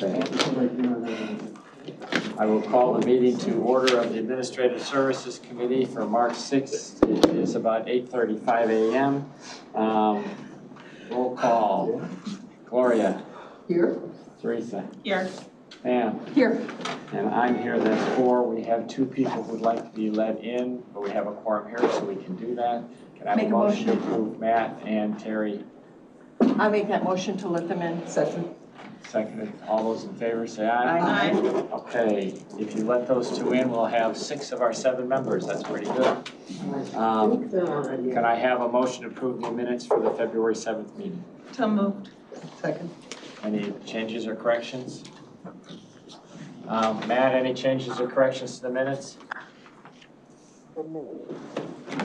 I will call the meeting to order of the Administrative Services Committee for March 6th. It is about 8:35 a.m. Roll call. Gloria. Here. Teresa. Here. Pam. Here. And I'm here, that's 4. We have 2 people who'd like to be let in, but we have a quorum here, so we can do that. Can I have a motion to approve Matt and Terry? I make that motion to let them in. Second. Seconded. All those in favor say aye. Aye. Okay, if you let those 2 in, we'll have 6 of our 7 members. That's pretty good. Can I have a motion to approve the minutes for the February 7th meeting? So moved. Second. Any changes or corrections? Matt, any changes or corrections to the minutes?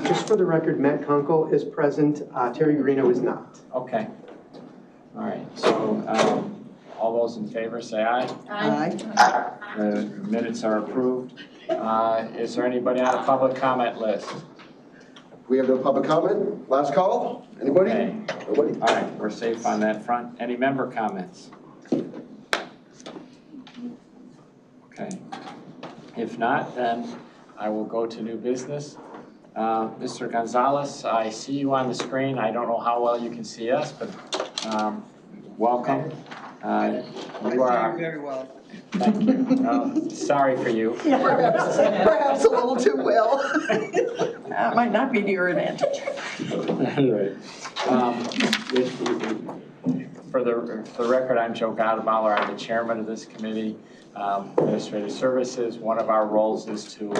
Just for the record, Matt Kunkel is present, Terry Greeno is not. Okay. All right, so all those in favor say aye. Aye. The minutes are approved. Is there anybody on a public comment list? We have no public comment. Last call. Anybody? Okay. Nobody? All right, we're safe on that front. Any member comments? Okay. If not, then I will go to new business. Mr. Gonzalez, I see you on the screen. I don't know how well you can see us, but welcome. You are very well. Thank you. Sorry for you. Yeah, perhaps a little too well. That might not be to your advantage. Right. For the record, I'm Joe Gadaballer. I'm the chairman of this committee, Administrative Services. One of our roles is to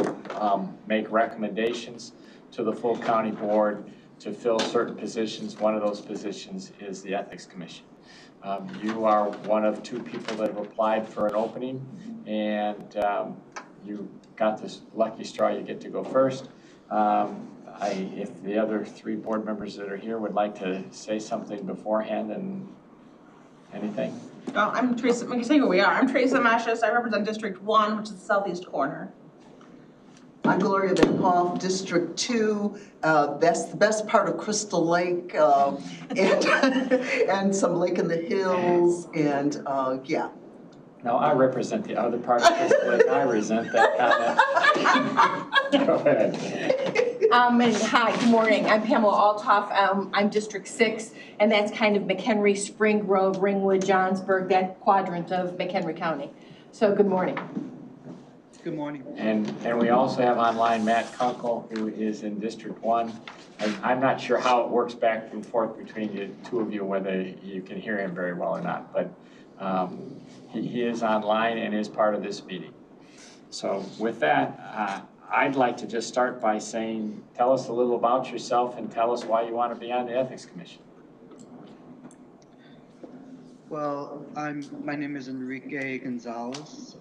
make recommendations to the full county board to fill certain positions. One of those positions is the Ethics Commission. You are one of 2 people that have applied for an opening, and you got this lucky straw. You get to go first. If the other 3 board members that are here would like to say something beforehand, and anything? Well, I'm Teresa. I can say who we are. I'm Teresa Mashis. I represent District 1, which is the southeast corner. I'm Gloria Van Hoff, District 2. That's the best part of Crystal Lake, and some Lake in the Hills, and yeah. No, I represent the other part of this lake. I resent that comment. Go ahead. And hi, good morning. I'm Pamela Altoff. I'm District 6, and that's kind of McHenry, Spring Grove, Ringwood, Johnsburg, that quadrant of McHenry County. So good morning. Good morning. And we also have online Matt Kunkel, who is in District 1. I'm not sure how it works back and forth between the 2 of you, whether you can hear him very well or not, but he is online and is part of this meeting. So with that, I'd like to just start by saying, tell us a little about yourself and tell us why you want to be on the Ethics Commission. Well, my name is Enrique Gonzalez.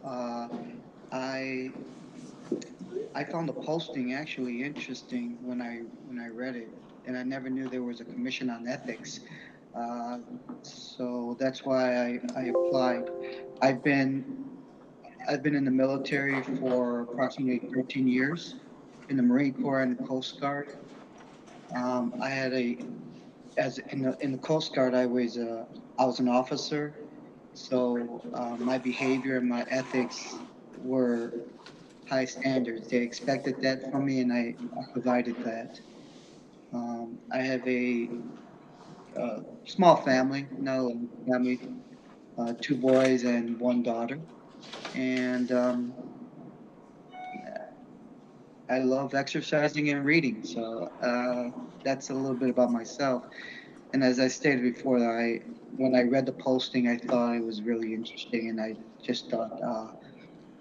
I found the posting actually interesting when I read it, and I never knew there was a commission on ethics. So that's why I applied. I've been in the military for approximately 13 years, in the Marine Corps and the Coast Guard. I had in the Coast Guard, I was an officer, so my behavior and my ethics were high standards. They expected that from me, and I provided that. I have a small family, not a long family, 2 boys and 1 daughter, and I love exercising and reading. So that's a little bit about myself. And as I stated before, when I read the posting, I thought it was really interesting, and I just thought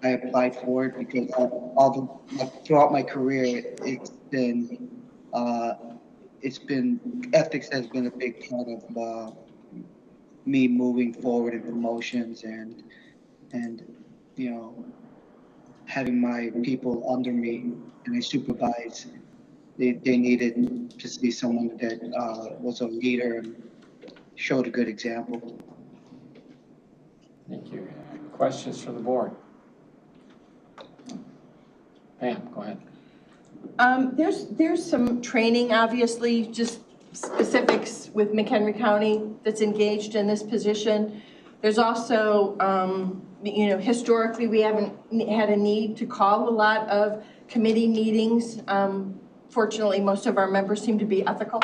I applied for it because throughout my career, ethics has been a big part of me moving forward in promotions and having my people under me and I supervise. They needed to see someone that was a leader and showed a good example. Thank you. Questions from the board? Pam, go ahead. There's some training, obviously, just specifics with McHenry County that's engaged in this position. There's also, historically, we haven't had a need to call a lot of committee meetings. Fortunately, most of our members seem to be ethical.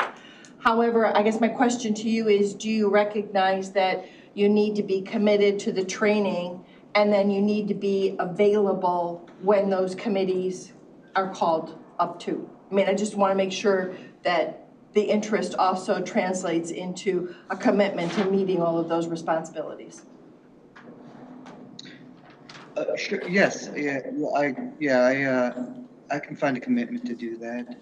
However, I guess my question to you is, do you recognize that you need to be committed to the training and then you need to be available when those committees are called up to? I mean, I just want to make sure that the interest also translates into a commitment to meeting all of those responsibilities. Sure, yes, I can find a commitment to do that.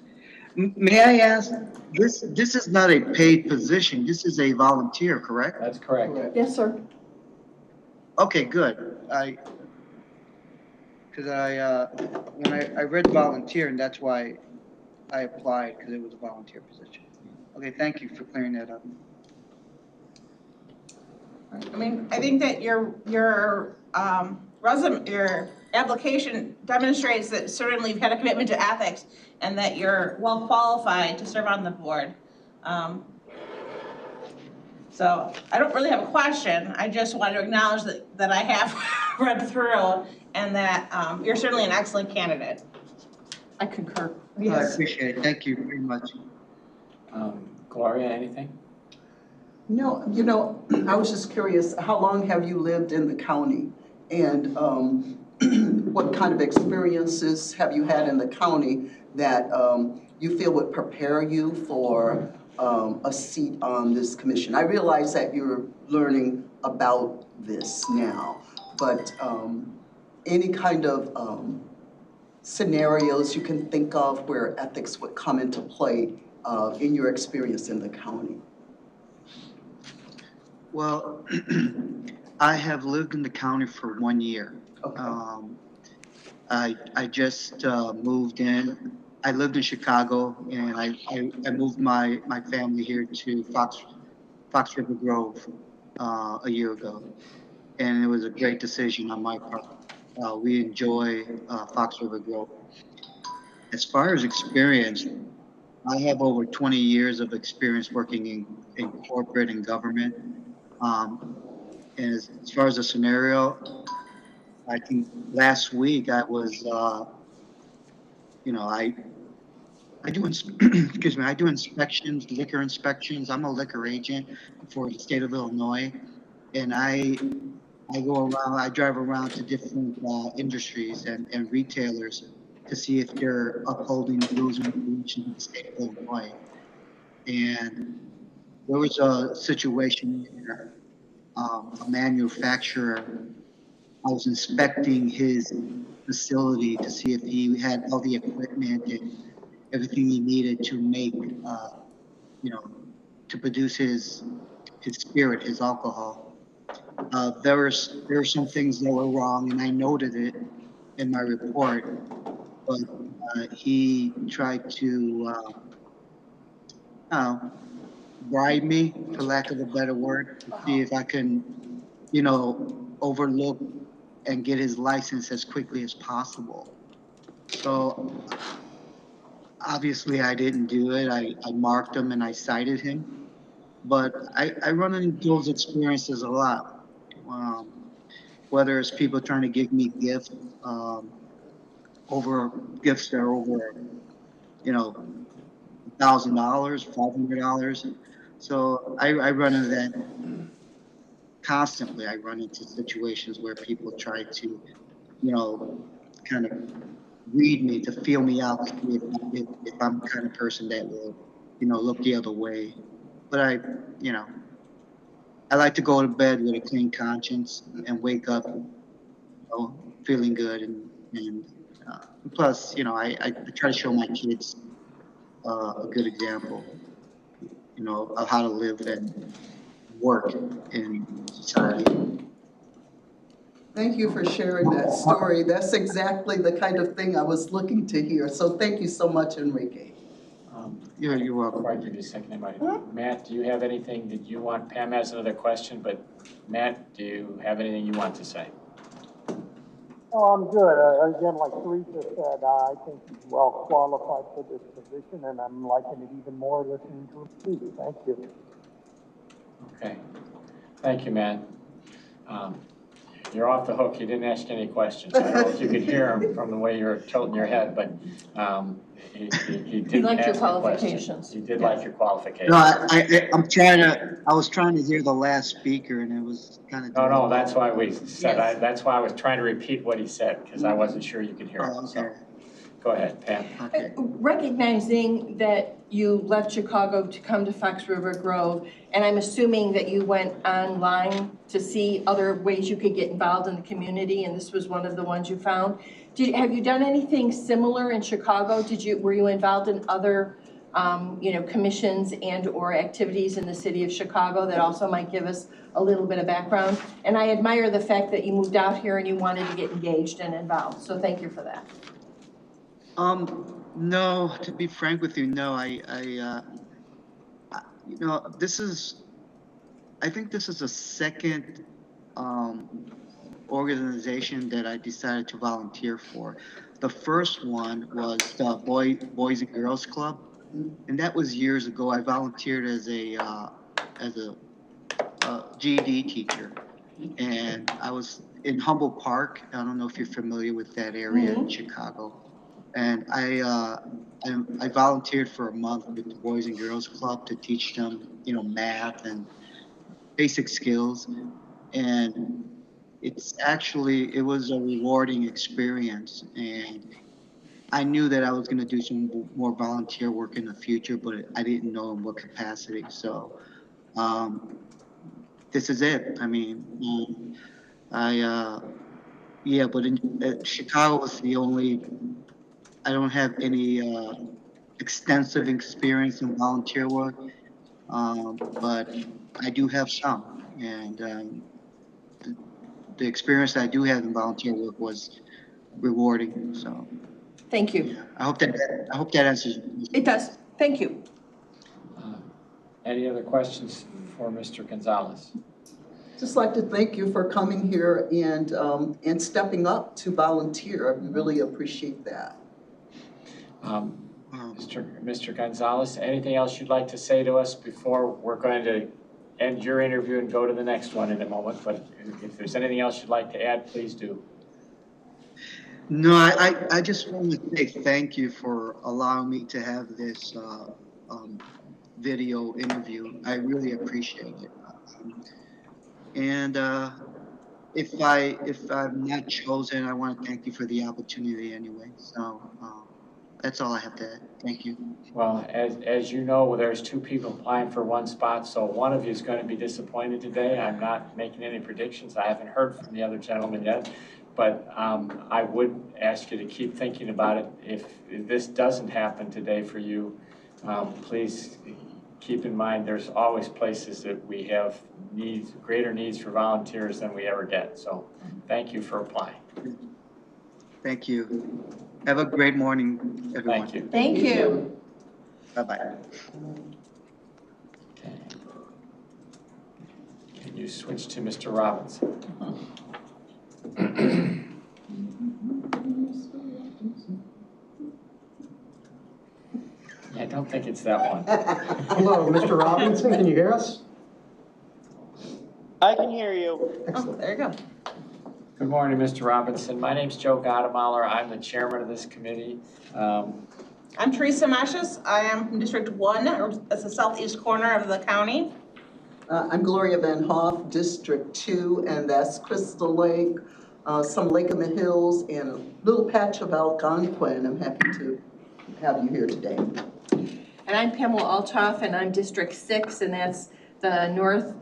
May I ask, this is not a paid position, this is a volunteer, correct? That's correct. Yes, sir. Okay, good. When I read volunteer, and that's why I applied, because it was a volunteer position. Okay, thank you for clearing that up. I mean, I think that your resume, your application demonstrates that certainly you've had a commitment to ethics and that you're well qualified to serve on the board. So I don't really have a question. I just want to acknowledge that I have read through and that you're certainly an excellent candidate. I concur. I appreciate it. Thank you very much. Gloria, anything? No, I was just curious, how long have you lived in the county? And what kind of experiences have you had in the county that you feel would prepare you for a seat on this commission? I realize that you're learning about this now, but any kind of scenarios you can think of where ethics would come into play in your experience in the county? Well, I have lived in the county for 1 year. Okay. I just moved in. I lived in Chicago, and I moved my family here to Fox River Grove a year ago, and it was a great decision on my part. We enjoy Fox River Grove. As far as experience, I have over 20 years of experience working in corporate and government. And as far as the scenario, I think last week I was, I do, excuse me, I do inspections, liquor inspections. I'm a liquor agent for the state of Illinois, and I go around, I drive around to different industries and retailers to see if they're upholding the rules and regulations of the state of Illinois. And there was a situation where a manufacturer, I was inspecting his facility to see if he had all the equipment and everything he needed to make, to produce his spirit, his alcohol. There were some things that were wrong, and I noted it in my report. But he tried to bribe me, for lack of a better word, to see if I can, overlook and get his license as quickly as possible. So obviously I didn't do it. I marked him and I cited him. But I run into those experiences a lot. Whether it's people trying to give me gifts, over gifts that are over, $1,000, $500. So I run into that constantly. I run into situations where people try to, kind of read me, to feel me out, to see if I'm the kind of person that will, look the other way. But I like to go to bed with a clean conscience and wake up, feeling good. And plus, I try to show my kids a good example, of how to live and work in society. Thank you for sharing that story. That's exactly the kind of thing I was looking to hear. So thank you so much, Enrique. You're welcome. Before I give you a second, Matt, do you have anything that you want? Pam has another question, but Matt, do you have anything you want to say? Oh, I'm good. Again, like Teresa said, I think he's well qualified for this position, and I'm liking it even more listening to him speak. Thank you. Okay. Thank you, Matt. You're off the hook. He didn't ask any questions. I don't know if you could hear him from the way you're tilting your head, but he did liked your ask a question. qualifications. He did like your qualifications. No, I was trying to hear the last speaker and it was kind of. No, that's why we said, Yes. that's why I was trying to repeat what he said, because I wasn't sure you could hear him. Oh, So, okay. go ahead, Pam. Okay. Recognizing that you left Chicago to come to Fox River Grove, and I'm assuming that you went online to see other ways you could get involved in the community, and this was one of the ones you found. Have you done anything similar in Chicago? Were you involved in other, commissions and/or activities in the city of Chicago that also might give us a little bit of background? And I admire the fact that you moved out here and you wanted to get engaged and involved, so thank you for that. No, to be frank with you, no, I I think this is the second, organization that I decided to volunteer for. The first one was the Boys and Girls Club, and that was years ago. I volunteered as a GED teacher, and I was in Humboldt Park. I don't know if you're familiar with that area in Chicago. And I volunteered for a month with the Boys and Girls Club to teach them, math and basic skills. And it was a rewarding experience. And I knew that I was going to do some more volunteer work in the future, but I didn't know in what capacity. So this is it. I mean, but Chicago was the only. I don't have any extensive experience in volunteer work, but I do have some, and the experience I do have in volunteer work was rewarding. So, Thank you. I hope that answers. It does. Thank you. Any other questions for Mr. Gonzalez? Just like to thank you for coming here and stepping up to volunteer. I really appreciate that. Mr. Gonzalez, anything else you'd like to say to us before we're going to end your interview and go to the next one in a moment? But if there's anything else you'd like to add, please do. No, I just want to say thank you for allowing me to have this video interview. I really appreciate it. And if I'm not chosen, I want to thank you for the opportunity anyway. So that's all I have to add. Thank you. Well, as you know, there's two people applying for one spot, so one of you is going to be disappointed today. I'm not making any predictions. I haven't heard from the other gentleman yet, but I would ask you to keep thinking about it. If this doesn't happen today for you, please keep in mind there's always places that we have greater needs for volunteers than we ever get. So thank you for applying. Thank you. Have a great morning, everyone. Thank you. Thank you. Bye-bye. Okay. Can you switch to Mr. Robinson? I don't think it's that one. Hello, Mr. Robinson, can you hear us? I can hear you. Excellent. There you go. Good morning, Mr. Robinson. My name's Joe Gottemauer. I'm the chairman of this committee. I'm Teresa Mashes. I am from District 1, that's the southeast corner of the county. I'm Gloria Van Hoff, District 2, and that's Crystal Lake, some Lake in the Hills, and a little patch of Algonquin. I'm happy to have you here today. And I'm Pamela Altoff, and I'm District 6, and that's the north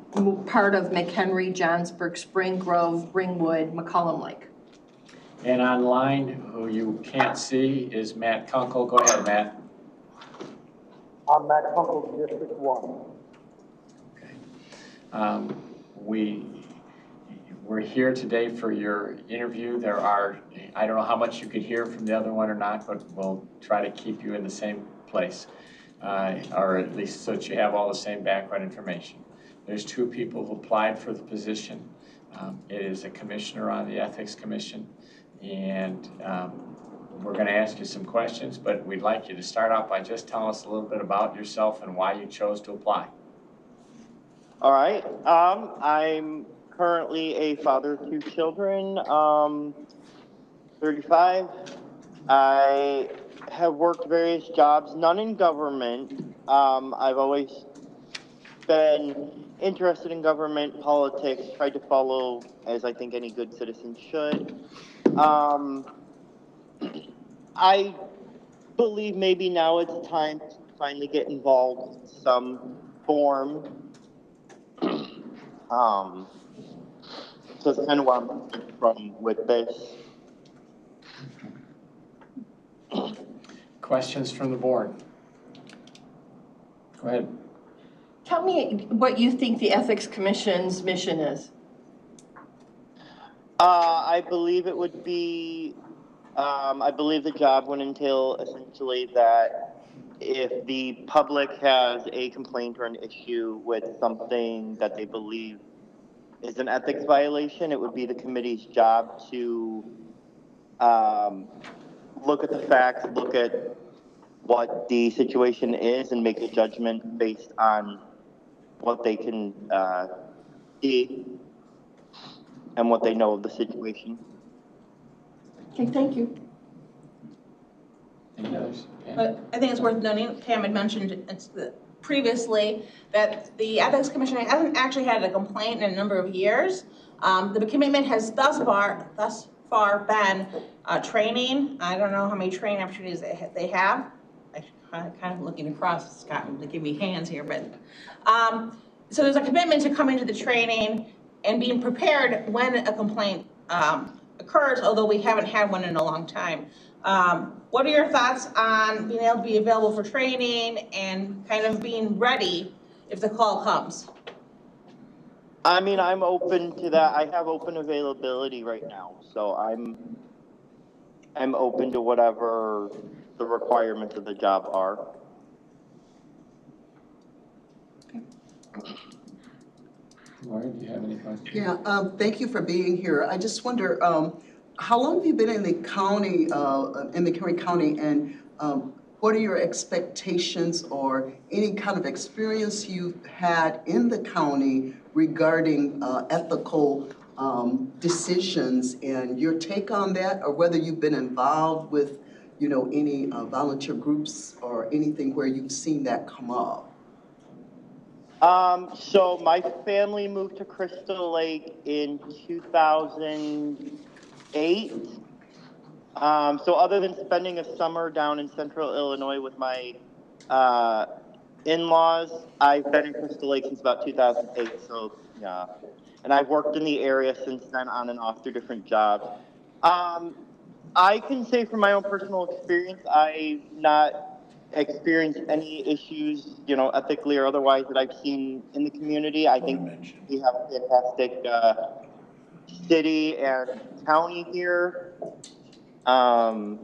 part of McHenry, Johnsburg, Spring Grove, Ringwood, McCollum Lake. And online, who you can't see, is Matt Kunkel. Go ahead, Matt. I'm Matt Kunkel, District 1. Okay. We're here today for your interview. I don't know how much you could hear from the other one or not, but we'll try to keep you in the same place, or at least so that you have all the same background information. There's two people who applied for the position. It is a commissioner on the Ethics Commission, and we're going to ask you some questions, but we'd like you to start out by just telling us a little bit about yourself and why you chose to apply. All right. I'm currently a father of 2 children, 35. I have worked various jobs, none in government. I've always been interested in government politics, tried to follow as I think any good citizen should. I believe maybe now it's time to finally get involved in some form. So it's kind of where I'm coming from with this. Questions from the board? Go ahead. Tell me what you think the Ethics Commission's mission is. I believe it would be, I believe the job would entail essentially that if the public has a complaint or an issue with something that they believe is an ethics violation, it would be the committee's job to look at the facts, look at what the situation is, and make a judgment based on what they can see and what they know of the situation. Okay, thank you. Any others? But I think it's worth noting, Pam had mentioned previously that the Ethics Commission hasn't actually had a complaint in a number of years. The commitment has thus far been training. I don't know how many training opportunities they have. I'm kind of looking across Scott to give me hands here, but so there's a commitment to coming to the training and being prepared when a complaint occurs, although we haven't had one in a long time. What are your thoughts on being able to be available for training and kind of being ready if the call comes? I mean, I'm open to that. I have open availability right now, so I'm open to whatever the requirements of the job are. Lauren, do you have any questions? Yeah, thank you for being here. I just wonder, how long have you been in the county, in McHenry County, and what are your expectations or any kind of experience you've had in the county regarding ethical decisions and your take on that, or whether you've been involved with, you know, any volunteer groups or anything where you've seen that come up? So my family moved to Crystal Lake in 2008. So other than spending a summer down in central Illinois with my in-laws, I've been in Crystal Lake since about 2008. So yeah, and I've worked in the area since then on and off through different jobs. I can say from my own personal experience, I've not experienced any issues, you know, ethically or otherwise that I've seen in the community. I think we have a fantastic city and county here. So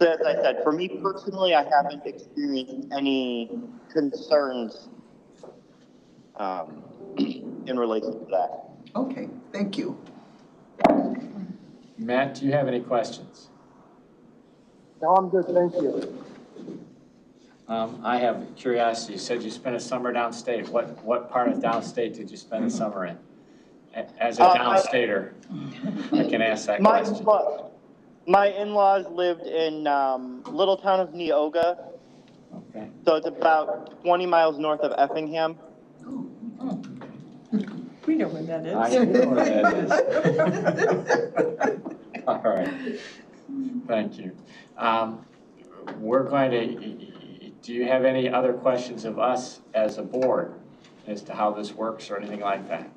as I said, for me personally, I haven't experienced any concerns in relation to that. Okay, thank you. Matt, do you have any questions? No, I'm good, thank you. I have curiosity. You said you spent a summer downstate. What part of downstate did you spend the summer in? As a downstater, I can ask that question. My in-laws lived in little town of Neoga. Okay. So it's about 20 miles north of Effingham. We know where that is. I know where that is. All right. Thank you. We're going to, do you have any other questions of us as a board as to how this works or anything like that?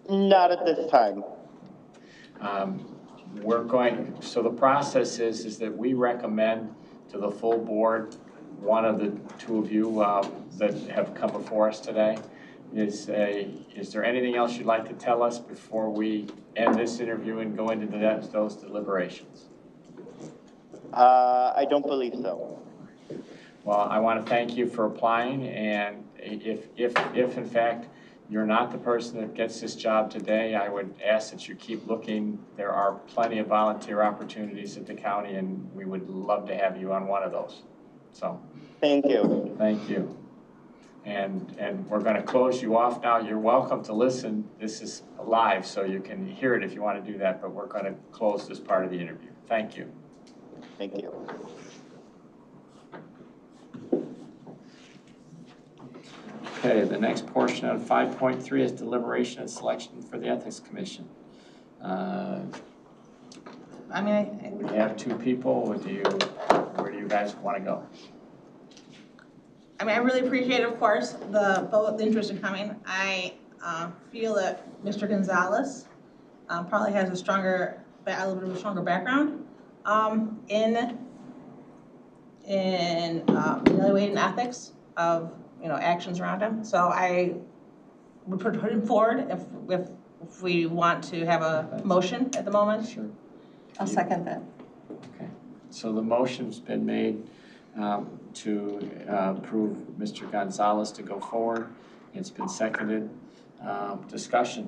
Not at this time. So the process is that we recommend to the full board, one of the two of you that have come before us today. Is there anything else you'd like to tell us before we end this interview and go into those deliberations? I don't believe so. Well, I want to thank you for applying, and if in fact you're not the person that gets this job today, I would ask that you keep looking. There are plenty of volunteer opportunities at the county, and we would love to have you on one of those. So, thank you. Thank you. And we're going to close you off now. You're welcome to listen. This is live, so you can hear it if you want to do that, but we're going to close this part of the interview. Thank you. Thank you. Okay, the next portion of 5.3 is deliberation and selection for the Ethics Commission. We have two people. Where do you guys want to go? I really appreciate, of course, the interest in coming. I feel that Mr. Gonzalez probably has a little bit of a stronger background in evaluating ethics of actions around him. So I would put him forward if we want to have a motion at the moment. Sure. I'll second that. Okay. So the motion's been made to approve Mr. Gonzalez to go forward. It's been seconded. Discussion.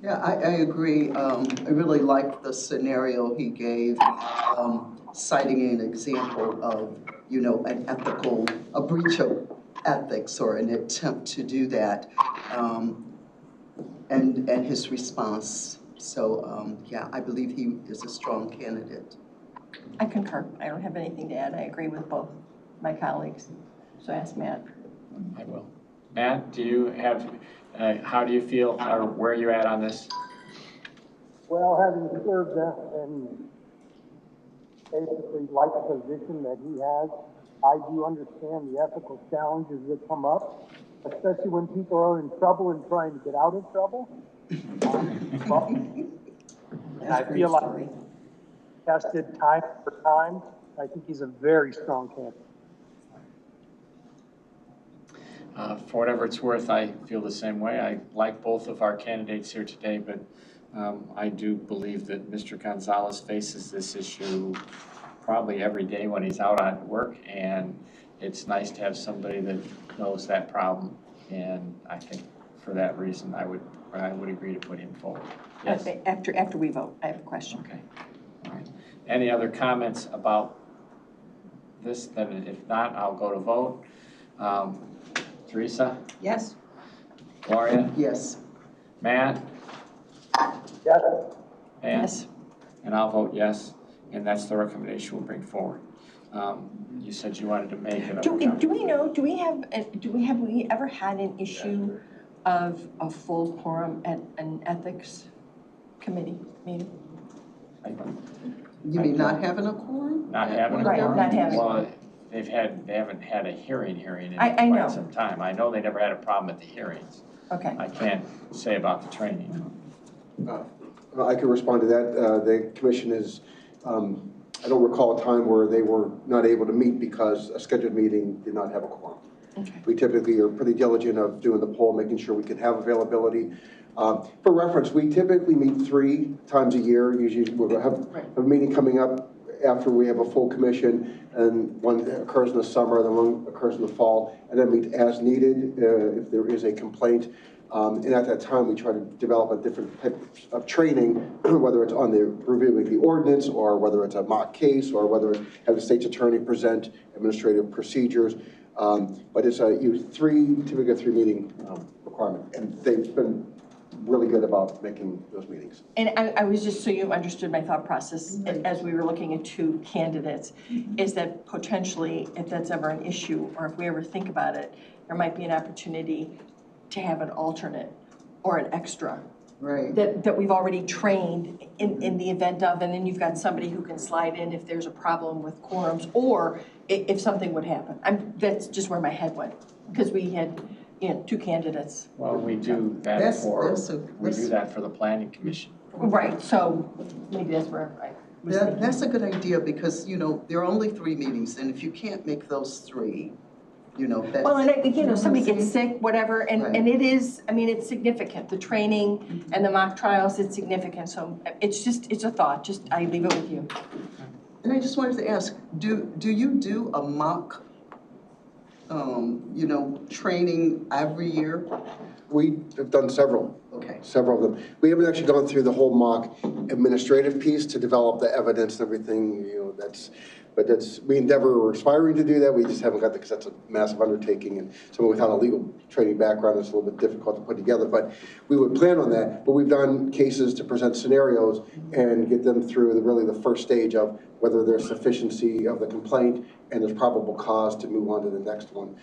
Yeah, I agree. I really liked the scenario he gave, citing an example of, a breach of ethics or an attempt to do that, and his response. So, yeah, I believe he is a strong candidate. I concur. I don't have anything to add. I agree with both my colleagues. So ask Matt. I will. Matt, do you have, how do you feel, or where are you at on this? Well, having served and basically like the position that he has, I do understand the ethical challenges that come up, especially when people are in trouble and trying to get out of trouble. And I feel like tested time for time. I think he's a very strong candidate. For whatever it's worth, I feel the same way. I like both of our candidates here today, but I do believe that Mr. Gonzalez faces this issue probably every day when he's out on work, and it's nice to have somebody that knows that problem. And I think for that reason, I would agree to put him forward. Yes. After we vote, I have a question. Okay. All right. Any other comments about this? Then if not, I'll go to vote. Teresa? Yes. Gloria? Yes. Matt? Yes. Yes. And I'll vote yes, and that's the recommendation we'll bring forward. You said you wanted to make it. Do we ever had an issue of a full quorum at an ethics committee meeting? You mean not having a quorum? Not having a Right, quorum? not having. Well, they haven't had a hearing in I know. quite some time. I know they never had a problem at the hearings. Okay. I can't say about the training. I can respond to that. The commission is, I don't recall a time where they were not able to meet because a scheduled meeting did not have a quorum. Okay. We typically are pretty diligent of doing the poll, making sure we can have availability. For reference, we typically meet 3 times a year. Usually we'll have a meeting coming up after we have a full commission, and one occurs in the summer, then one occurs in the fall, and then meet as needed if there is a complaint. And at that time, we try to develop a different type of training, whether it's on the reviewing the ordinance, or whether it's a mock case, or whether it's have the state's attorney present administrative procedures. But it's typically a 3 meeting requirement, and they've been really good about making those meetings. And I was just, so you understood my thought process as we were looking at 2 candidates, is that potentially, if that's ever an issue, or if we ever think about it, there might be an opportunity to have an alternate or an extra. Right. That we've already trained in the event of, and then you've got somebody who can slide in if there's a problem with quorums, or if something would happen. That's just where my head went, because we had 2 candidates. Well, we do that do that for the planning commission. Right, so maybe that's where I was thinking. That's a good idea, because, there are only 3 meetings, and if you can't make those 3, that's... Well, and somebody gets sick, whatever, and Right. it is, it's significant. The training and the mock trials, it's significant. So it's a thought, I leave it with you. And I just wanted to ask, do you do a mock, training every year? We have done several. Okay. Several of them. We haven't actually gone through the whole mock administrative piece to develop the evidence and everything, we endeavor, we're aspiring to do that, we just haven't got because that's a massive undertaking, and someone without a legal training background, it's a little bit difficult to put together, but we would plan on that. But we've done cases to present scenarios and get them through really the first stage of whether there's sufficiency of the complaint and there's probable cause to move on to the next one.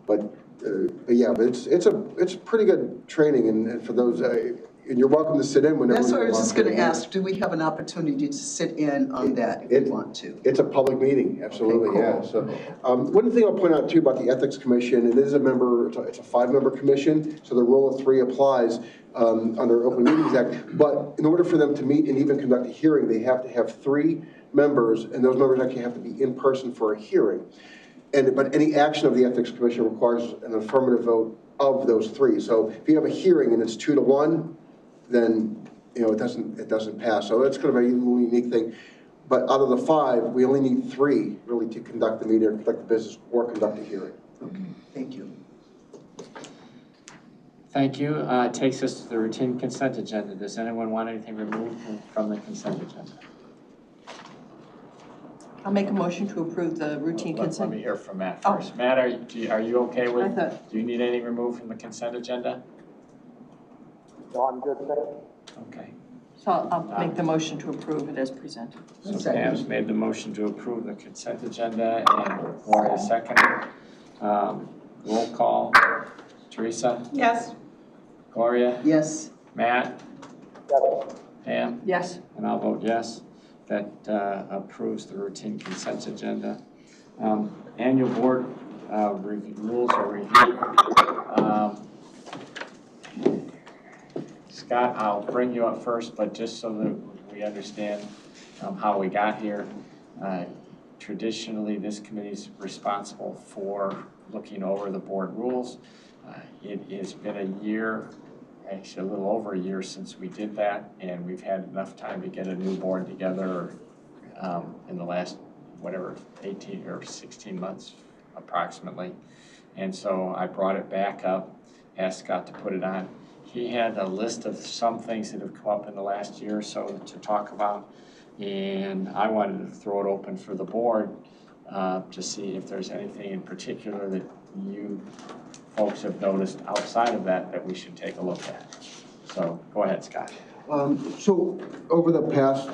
But it's pretty good training, and for those, and you're welcome to sit in whenever. That's what I was just going to ask. Do we have an opportunity to sit in on that if we want to? It's a public meeting, absolutely, Okay, yeah. So, one thing I'll point out too about the Ethics Commission, it is a member, it's a 5-member commission, so the rule of 3 applies under Open Meetings Act. But in order for them to meet and even conduct a hearing, they have to have 3 members, and those members actually have to be in person for a hearing. But any action of the Ethics Commission requires an affirmative vote of those 3. So if you have a hearing and it's 2 to 1, then it doesn't pass. So it's kind of a unique thing. But out of the 5, we only need 3 really to conduct the meeting, or conduct the business, or conduct a hearing. Okay, thank you. Thank you. It takes us to the routine consent agenda. Does anyone want anything removed from the consent agenda? I'll make a motion to approve the routine Let consent. me hear from Matt first. Matt, are you okay with, do you need any removed from the consent agenda? No, I'm good, thank you. Okay. So I'll make the motion to approve it as presented. So Pam's made the motion to approve the consent agenda, and Gloria seconded. Roll call. Teresa? Yes. Gloria? Yes. Matt? Yes. Pam? Yes. And I'll vote yes. That approves the routine consent agenda. Annual board rules are reviewed. Scott, I'll bring you up first, but just so that we understand how we got here. Traditionally, this committee is responsible for looking over the board rules. It has been a year, actually a little over a year since we did that, and we've had enough time to get a new board together in the last, 18 or 16 months approximately. And so I brought it back up, asked Scott to put it on. He had a list of some things that have come up in the last year or so to talk about, and I wanted to throw it open for the board to see if there's anything in particular that you folks have noticed outside of that we should take a look at. So go ahead, Scott. So over the past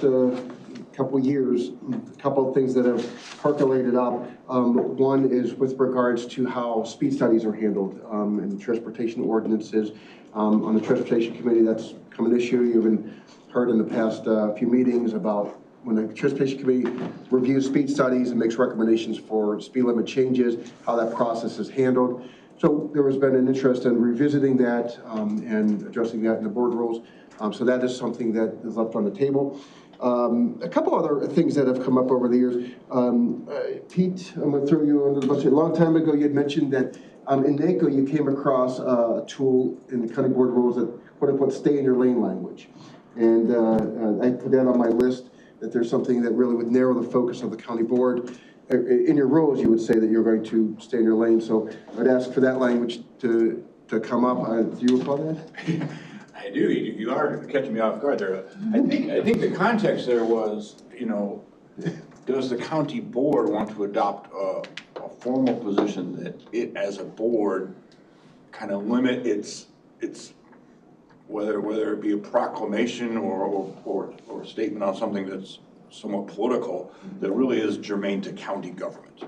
couple of years, a couple of things that have percolated up. One is with regards to how speed studies are handled in transportation ordinances. On the Transportation Committee, that's become an issue. You've been heard in the past few meetings about when the Transportation Committee reviews speed studies and makes recommendations for speed limit changes, how that process is handled. So there has been an interest in revisiting that and addressing that in the board rules. So that is something that is left on the table. A couple other things that have come up over the years. Pete, I'm going to throw you under the bus. A long time ago, you had mentioned that in NACO, you came across a tool in the county board rules that quote-unquote stay in your lane language. And I put that on my list, that there's something that really would narrow the focus of the county board. In your rules, you would say that you're going to stay in your lane. So I'd ask for that language to come up. Do you recall that? I do. You are catching me off guard there. I think the context there was, does the county board want to adopt a formal position that it, as a board, kind of limit its whether it be a proclamation or a statement on something that's somewhat political that really is germane to county government.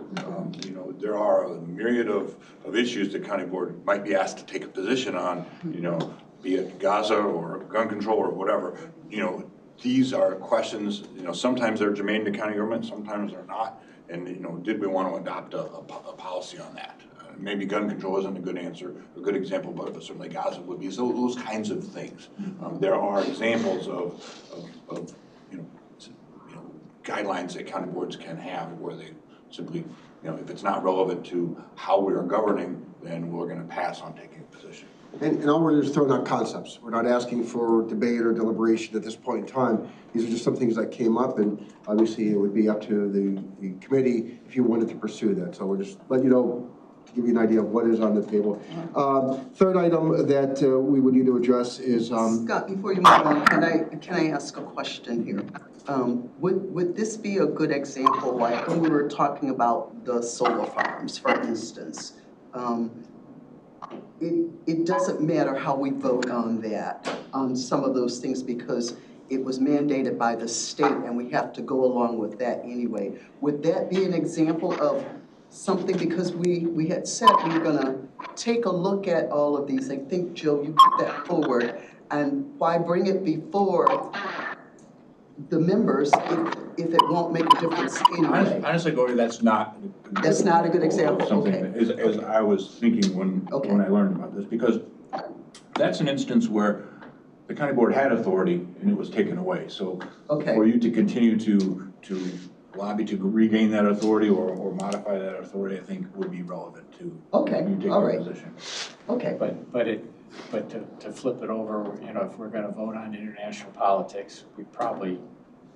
There are a myriad of issues the county board might be asked to take a position on, be it Gaza or gun control or whatever. These are questions, sometimes they're germane to county government, sometimes they're not. And, did we want to adopt a policy on that? Maybe gun control isn't a good answer, a good example, but certainly Gaza would be. So those kinds of things. There are examples of guidelines that county boards can have where they simply, if it's not relevant to how we are governing, then we're going to pass on taking a position. And all we're doing is throwing out concepts. We're not asking for debate or deliberation at this point in time. These are just some things that came up, and obviously it would be up to the committee if you wanted to pursue that. So we're just letting you know, to give you an idea of what is on the table. Third item that we would need to address is Scott, before you move on, can I ask a question here? Would this be a good example, like when we were talking about the solar farms, for instance? It doesn't matter how we vote on that, on some of those things, because it was mandated by the state and we have to go along with that anyway. Would that be an example of something, because we had said we were gonna take a look at all of these. I think, Joe, you put that forward, and why bring it before the members if it won't make a difference anyway? Honestly, Gloria, that's not a good example, something okay. as I was thinking when I learned about this, because that's an instance where the county board had authority and it was taken away. So for you to continue to lobby to regain that authority or modify that authority, I think would be relevant to you taking a position. Okay. But to flip it over, you know, if we're going to vote on international politics, we probably,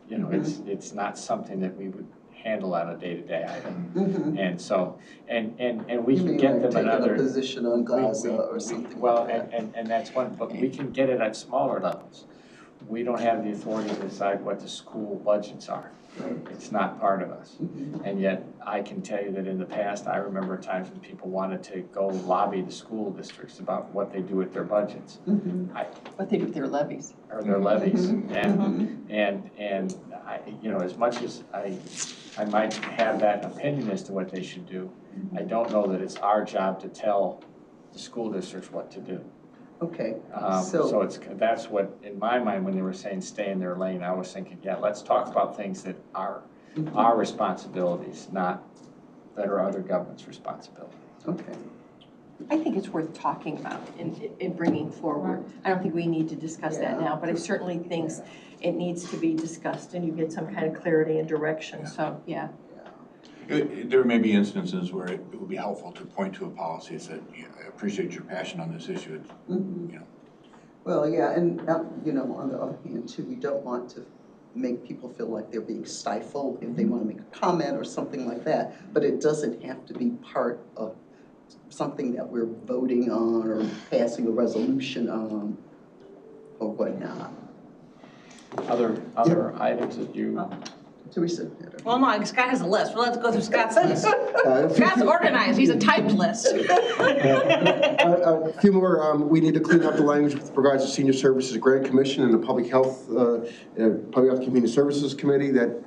you know, it's not something that we would handle on a day-to-day item. And so, and we can get them another. A position on Gaza or something. Well, and that's one, but we can get it at smaller levels. We don't have the authority to decide what the school budgets are. It's not part of us. And yet, I can tell you that in the past, I remember times when people wanted to go lobby the school districts about what they do with their budgets. What they do with their levies. Or their levies. And I, you know, as much as I might have that opinion as to what they should do, I don't know that it's our job to tell the school districts what to do. Okay. So that's what, in my mind, when they were saying stay in their lane, I was thinking, yeah, let's talk about things that are our responsibilities, not that are other government's responsibility. Okay. I think it's worth talking about in bringing forward. I don't think we need to discuss that now, but I certainly think it needs to be discussed and you get some kind of clarity and direction. So, yeah. There may be instances where it would be helpful to point to a policy that said, I appreciate your passion on this issue. You know. Well, yeah, and you know, on the other hand too, we don't want to make people feel like they're being stifled if they want to make a comment or something like that. But it doesn't have to be part of something that we're voting on or passing a resolution on or whatnot. Other items that you... Teresa. Well, no, Scott has a list. Well, let's go through Scott's list. Scott's organized. He's a typed list. A few more. We need to clean up the language with regards to Senior Services Grant Commission and the Public Health Community Services Committee. That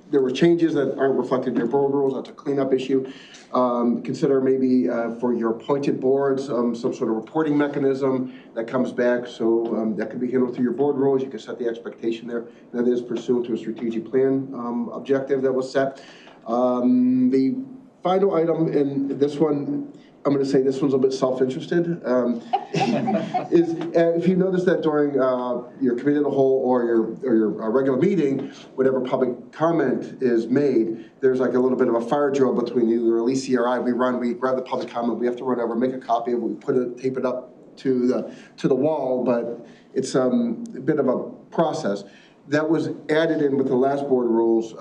there were changes that aren't reflected in your board rules. That's a cleanup issue. Consider maybe for your appointed boards some sort of reporting mechanism that comes back. So that could be handled through your board rules. You can set the expectation there. That is pursuant to a strategic plan objective that was set. The final item, and this one, I'm going to say this one's a bit self-interested, is if you notice that during your committee of the whole or your regular meeting, whatever public comment is made, there's like a little bit of a fire drill between you or Alicia or I. We grab the public comment, we have to run over, make a copy of it, we tape it up to the wall, but it's a bit of a process. That was added in with the last board rules.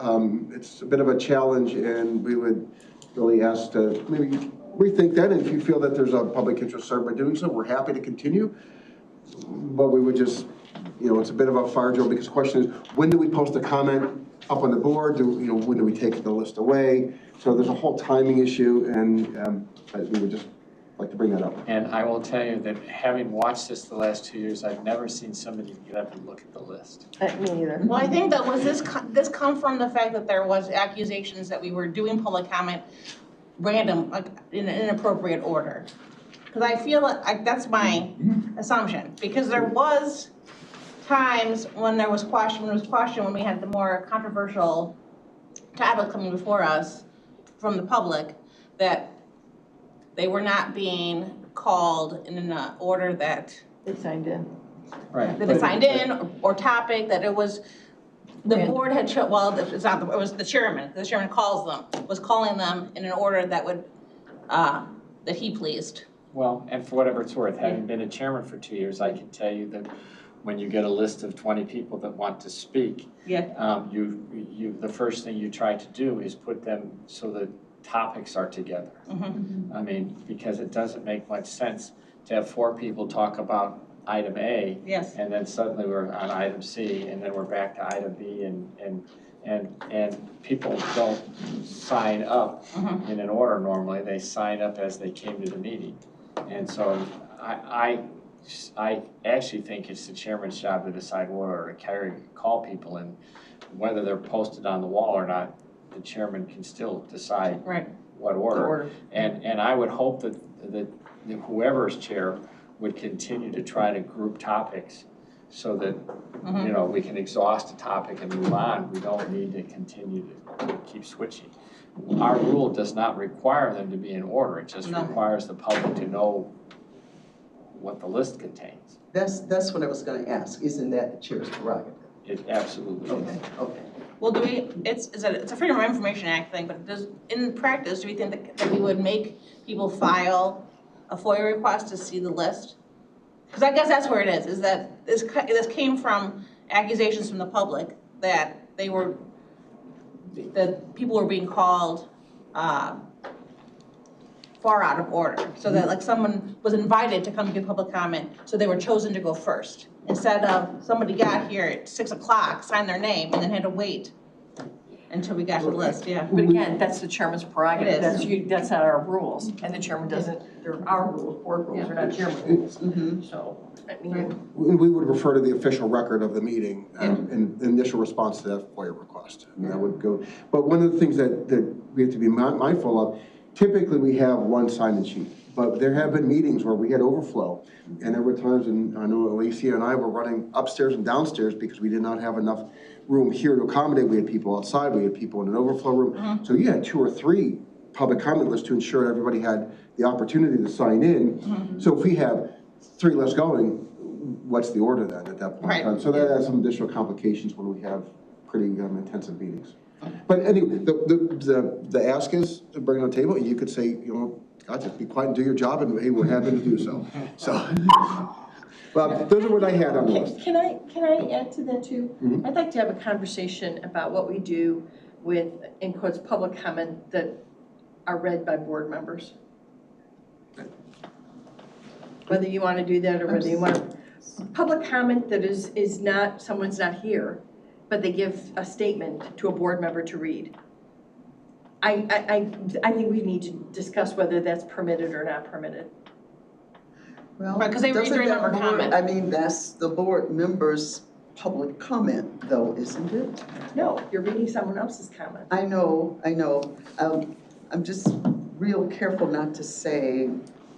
It's a bit of a challenge, and we would really ask to maybe rethink that. And if you feel that there's a public interest served by doing so, we're happy to continue. But we would just, you know, it's a bit of a fire drill, because the question is, when do we post a comment up on the board? When do we take the list away? So there's a whole timing issue, and we would just like to bring that up. And I will tell you that having watched this the last 2 years, I've never seen somebody get up and look at the list. Me neither. Well, I think that was this come from the fact that there was accusations that we were doing public comment random, like in an inappropriate order. Because I feel like that's my assumption. Because there was times when there was question when we had the more controversial topics coming before us from the public, that they were not being called in an order that they signed in. Right. That they signed in or topic that it was. The board had, well, it's not, it was the chairman calls them, was calling them in an order that would, that he pleased. Well, and for whatever it's worth, having been a chairman for 2 years, I can tell you that when you get a list of 20 people that want to speak, the first thing you try to do is put them so that topics are together. Mhm. I mean, because it doesn't make much sense to have 4 people talk about item A, Yes. and then suddenly we're on item C, and then we're back to item B, and people don't sign up in an order normally. They sign up as they came to the meeting. And so I actually think it's the chairman's job to decide what order to call people, and whether they're posted on the wall or not, the chairman can still decide what order. And I would hope that whoever's chair would continue to try to group topics so that, you know, we can exhaust a topic and move on. We don't need to continue to keep switching. Our rule does not require them to be in order. It just requires the public to know what the list contains. That's what I was gonna ask. Isn't that the chair's prerogative? It absolutely is. Okay. Well, do we, it's a Freedom of Information Act thing, but in practice, do we think that we would make people file a FOIA request to see the list? Because I guess that's where it is that this came from accusations from the public that that people were being called far out of order. So that like someone was invited to come give public comment, so they were chosen to go first. Instead of somebody got here at 6 o'clock, signed their name, and then had to wait until we got to the list, But again, that's the chairman's prerogative. It is. That's not our rules, and the chairman doesn't, they're our rules, board rules, they're not chairman rules. So, I mean. We would refer to the official record of the meeting in initial response to that FOIA request. And that would go. But one of the things that we have to be mindful of, typically we have one sign-in sheet. But there have been meetings where we had overflow, and there were times, and I know Alicia and I were running upstairs and downstairs because we did not have enough room here to accommodate. We had people outside, we had people in an overflow room. So you had 2 or 3 public comment lists to ensure everybody had the opportunity to sign in. So if we have 3 lists going, what's the order then at that point in time? So that has some additional complications when we have pretty intensive meetings. But anyway, the ask is to bring it on the table, and you could say, you know, God, just be quiet and do your job, and hey, we're happy to do so. So, well, those are what I had on the list. Can I add to that too? I'd like to have a conversation about what we do with, in quotes, public comment that are read by board members. Whether you want to do that or whether you want to, public comment that is not, someone's not here, but they give a statement to a board member to read. I think we need to discuss whether that's permitted or not permitted. Well, Right, 'cause they read the doesn't that member board- comment. I mean, that's the board members' public comment though, isn't it? No, you're reading someone else's comment. I know. I'm just real careful not to say,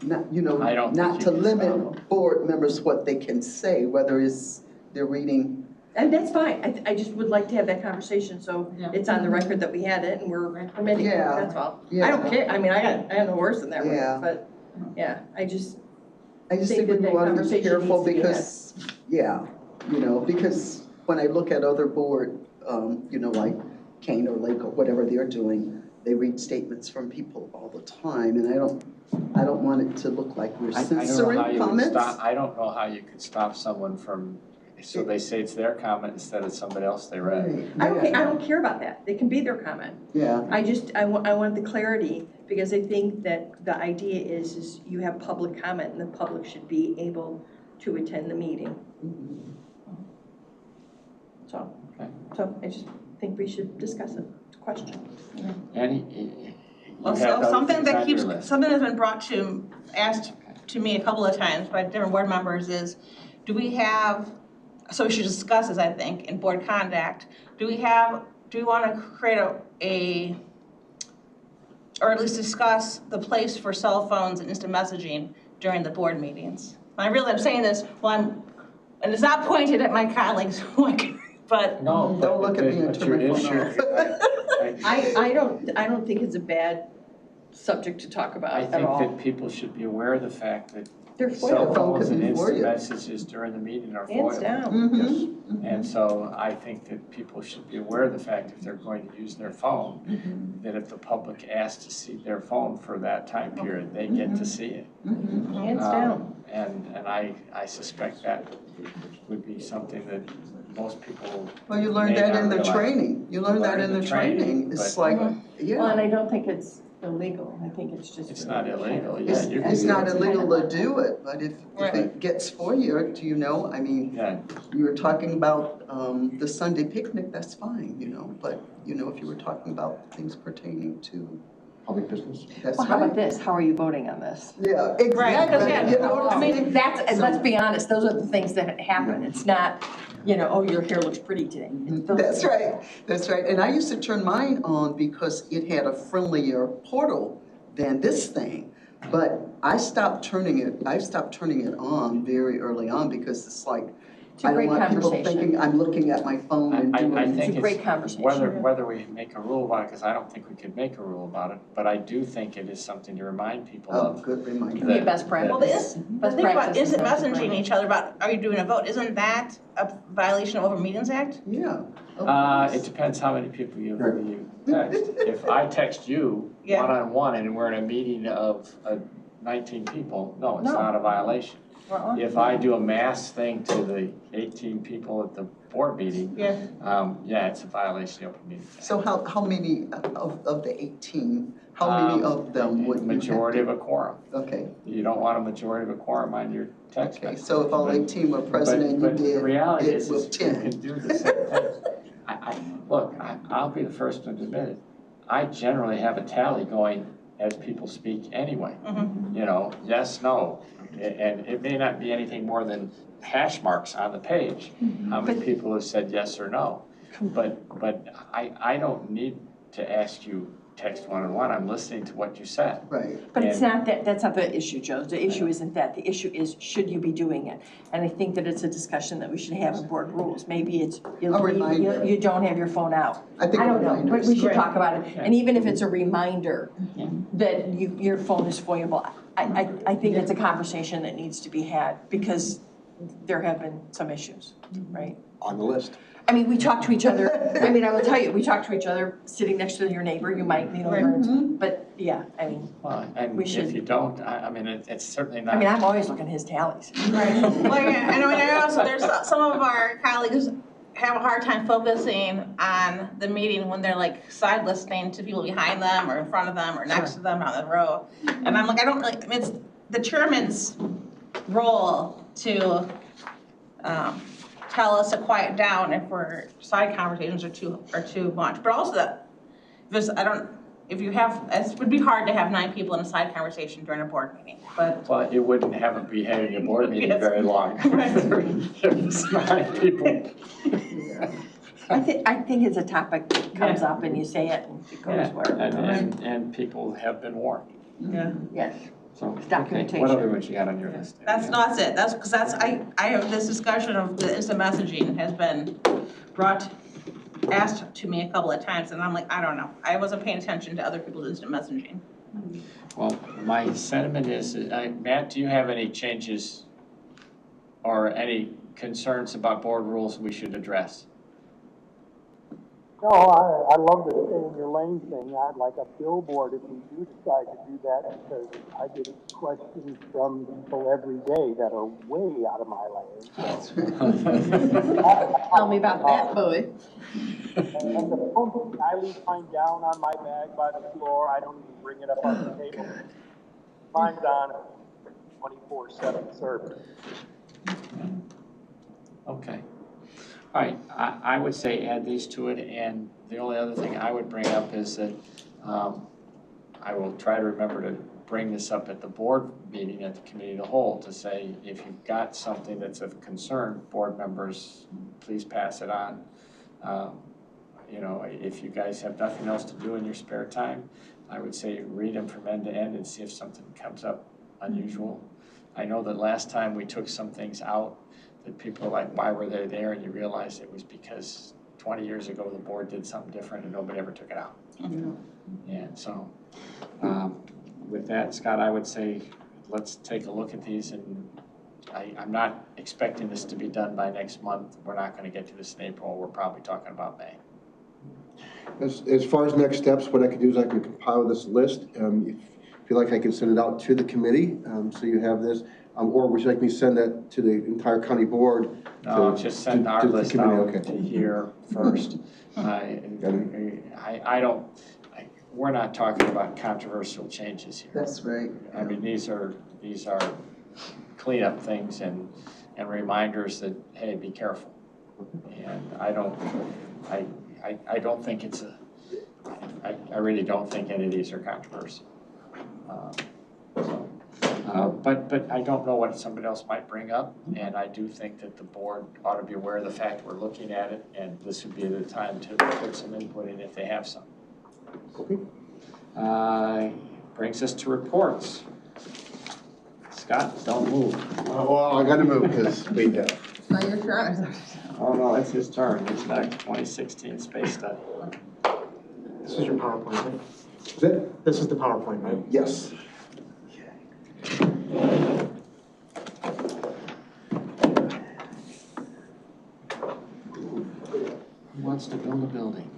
not think to you can limit board members what they can say, whether it's they're reading. And that's fine. I just would like to have that conversation, so it's on the record that we had it and we're permitting it, that's all. I don't care, I mean, I got no worse than that, but, I just think we want to be careful because, because when I look at other board, like Kane or Lake or whatever they're doing, they read statements from people all the time, and I don't want it to look like we're censoring comments. I don't know how you could stop someone from, so they say it's their comment instead of somebody else they read. Right. I don't care about that. They can be their comment. Yeah. I want the clarity, because I think that the idea is you have public comment and the public should be able to attend the meeting. So I just think we should discuss it. It's a question. Something that's been asked to me a couple of times by different board members is, do we should discuss this, I think, in board conduct. Do we want to create or at least discuss the place for cell phones and instant messaging during the board meetings? I realize I'm saying this and it's not pointed at my colleagues, but. No, don't look at me and turn my phone off. I don't think it's a bad subject to talk about at all. I think that people should be aware of the fact that They're cell phones and instant FOIA. messages during the meeting are Hands FOIA. down. And so I think that people should be aware of the fact if they're going to use their phone, that if the public asks to see their phone for that time period, they get to see it. Hands down. And I suspect that would be something that most people. Well, you learned that in the training. You learned that in the training. It's like, Well, and I don't think it's illegal. I think it's just. It's not illegal, yeah. It's, you can it's do not it. illegal to do it, but if it gets FOIA, you know, I mean, Yeah. you were talking about the Sunday picnic, that's fine, you know, but, you know, if you were talking about things pertaining to, Public business. that's Well, how about right. this? How are you voting on this? Yeah, exactly. Right, 'cause, yeah, You know what I I'm mean, saying? that's, let's be honest, those are the things that happen. It's not, you know, oh, your hair looks pretty today. That's right, that's right. And I used to turn mine on because it had a friendlier portal than this thing. But I stopped turning it on very early on because it's like, It's a I don't great want people conversation. thinking I'm looking at my phone and I doing. think It's a great it's conversation. whether we make a rule about it, because I don't think we could make a rule about it, but I do think it is something to remind people Oh, of. good reminder. Can be a best practice. Well, the Best thing about practice is instant not to messaging bring- each other about, are you doing a vote? Isn't that a violation of Open Meetings Act? Yeah. It depends how many people you text. If I text you Yeah. one-on-one and we're in a meeting of 19 people, no, it's No. not a violation. Uh-uh. If I do a mass thing to the 18 people at the board meeting, Yeah. it's a violation of open meeting. So how many of the 18, how many of them would you have Majority to? of a quorum. Okay, You don't want a majority of a quorum on your text okay, message. so if all 18 were present and you But the did reality it is with you 10. can do the same thing. Look, I'll be the first to admit it. I generally have a tally going as people speak anyway. You know, yes, no. And it may not be anything more than hash marks on the page. How many people have said yes or no? But I don't need to ask you text one-on-one. I'm listening to what you said. Right. But it's not that, that's not the issue, Joe. The issue isn't that. The issue is, should you be doing it? And I think that it's a discussion that we should have in board rules. Maybe it's, A reminder. you don't have your phone out. I think a don't know, reminder but is we should great. talk about it. And even if it's a reminder that your phone is foiable, I think it's a conversation that needs to be had because there have been some issues, right? On the list. I mean, we talk to each other, I mean, I will tell you, we talk to each other sitting next to your neighbor, you might, you know, but yeah, I mean, Well, and We if should- you don't, I mean, it's certainly not. I mean, I'm always looking at his tallies. Right. Well, yeah, and I mean, I also, there's some of our colleagues have a hard time focusing on the meeting when they're like side listening to people behind them or in front of them or next to them on the row. And I'm like, I don't really, I mean, it's the chairman's role to tell us to quiet down if we're side conversations are too much. But also that, if you have, it would be hard to have 9 people in a side conversation during a board meeting, but. Well, you wouldn't be having a board meeting Yes. very long. If it's 9 people. I think it's a topic that comes up and you say it and it goes Yeah, where. and people have been warned. Yeah. Yes. So, okay, Documentation. what other ones you got on your list? That's it. That's, because I have this discussion of the instant messaging has been asked to me a couple of times, and I'm like, I don't know. I wasn't paying attention to other people's instant messaging. Well, my sentiment is, Matt, do you have any changes or any concerns about board rules we should address? No, I love the stay in your lane thing. I'd like a billboard if we do decide to do that, because I get questions from people every day that are way out of my lane. Tell me about that, boy. And the phone, I leave mine down on my bag by the floor. I don't even bring it up on the table. Mine's on 24/7 service. Okay. All right, I would say add these to it, and the only other thing I would bring up is that I will try to remember to bring this up at the board meeting at the committee of the whole to say, if you've got something that's of concern, board members, please pass it on. You know, if you guys have nothing else to do in your spare time, I would say read them from end to end and see if something comes up unusual. I know that last time we took some things out that people are like, why were they there? And you realize it was because 20 years ago the board did something different and nobody ever took it out. And so with that, Scott, I would say let's take a look at these, and I'm not expecting this to be done by next month. We're not going to get to this in April. We're probably talking about May. As far as next steps, what I can do is I can compile this list. If you feel like I can send it out to the committee, so you have this, or would you like me to send that to the entire county board? No, just send our list out okay. to here first. we're not talking about controversial changes here. That's right. I mean, these are cleanup things and reminders that, hey, be careful. And I don't think it's I really don't think any of these are controversial. But I don't know what somebody else might bring up, and I do think that the board ought to be aware of the fact we're looking at it, and this would be the time to put some input in if they have some. Okay. Brings us to reports. Scott, don't move. Well, I gotta move because we have. No, your turn. Oh, no, it's his turn. It's next, 2016 space study. This is your PowerPoint, right? Is it? This is the PowerPoint, right? Yes. Who wants to build a building?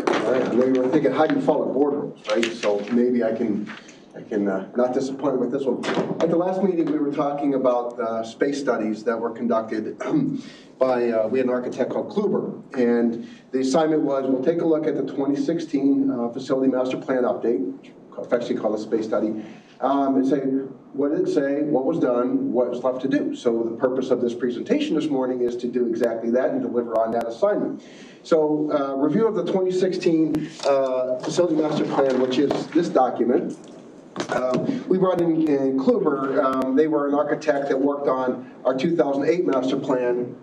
All right, I know you were thinking, how do you follow board rules, right? So maybe I can not disappoint with this one. At the last meeting, we were talking about space studies that were conducted by, we had an architect called Kluber. And the assignment was, we'll take a look at the 2016 Facility Master Plan update, affectionately called a space study, and say, what did it say, what was done, what was left to do? So the purpose of this presentation this morning is to do exactly that and deliver on that assignment. So review of the 2016 Facility Master Plan, which is this document. We brought in Kluber. They were an architect that worked on our 2008 master plan,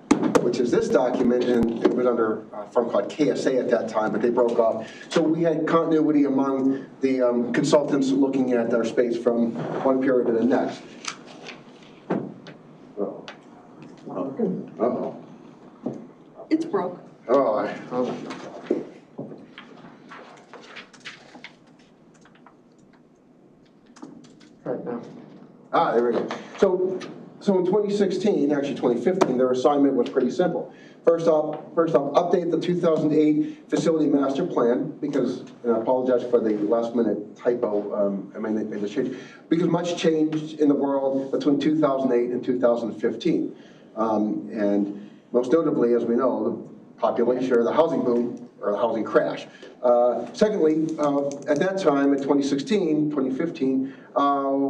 which is this document, and it was under a firm called KSA at that time, but they broke off. So we had continuity among the consultants looking at our space from one period to the next. Uh-oh. Uh-oh. It's broke. Oh. Right now. There we go. So in 2016, actually 2015, their assignment was pretty simple. First off, update the 2008 Facility Master Plan, because, and I apologize for the last minute typo, I made this change, because much changed in the world between 2008 and 2015. And most notably, as we know, the population, or the housing boom, or the housing crash. Secondly, at that time, in 2015,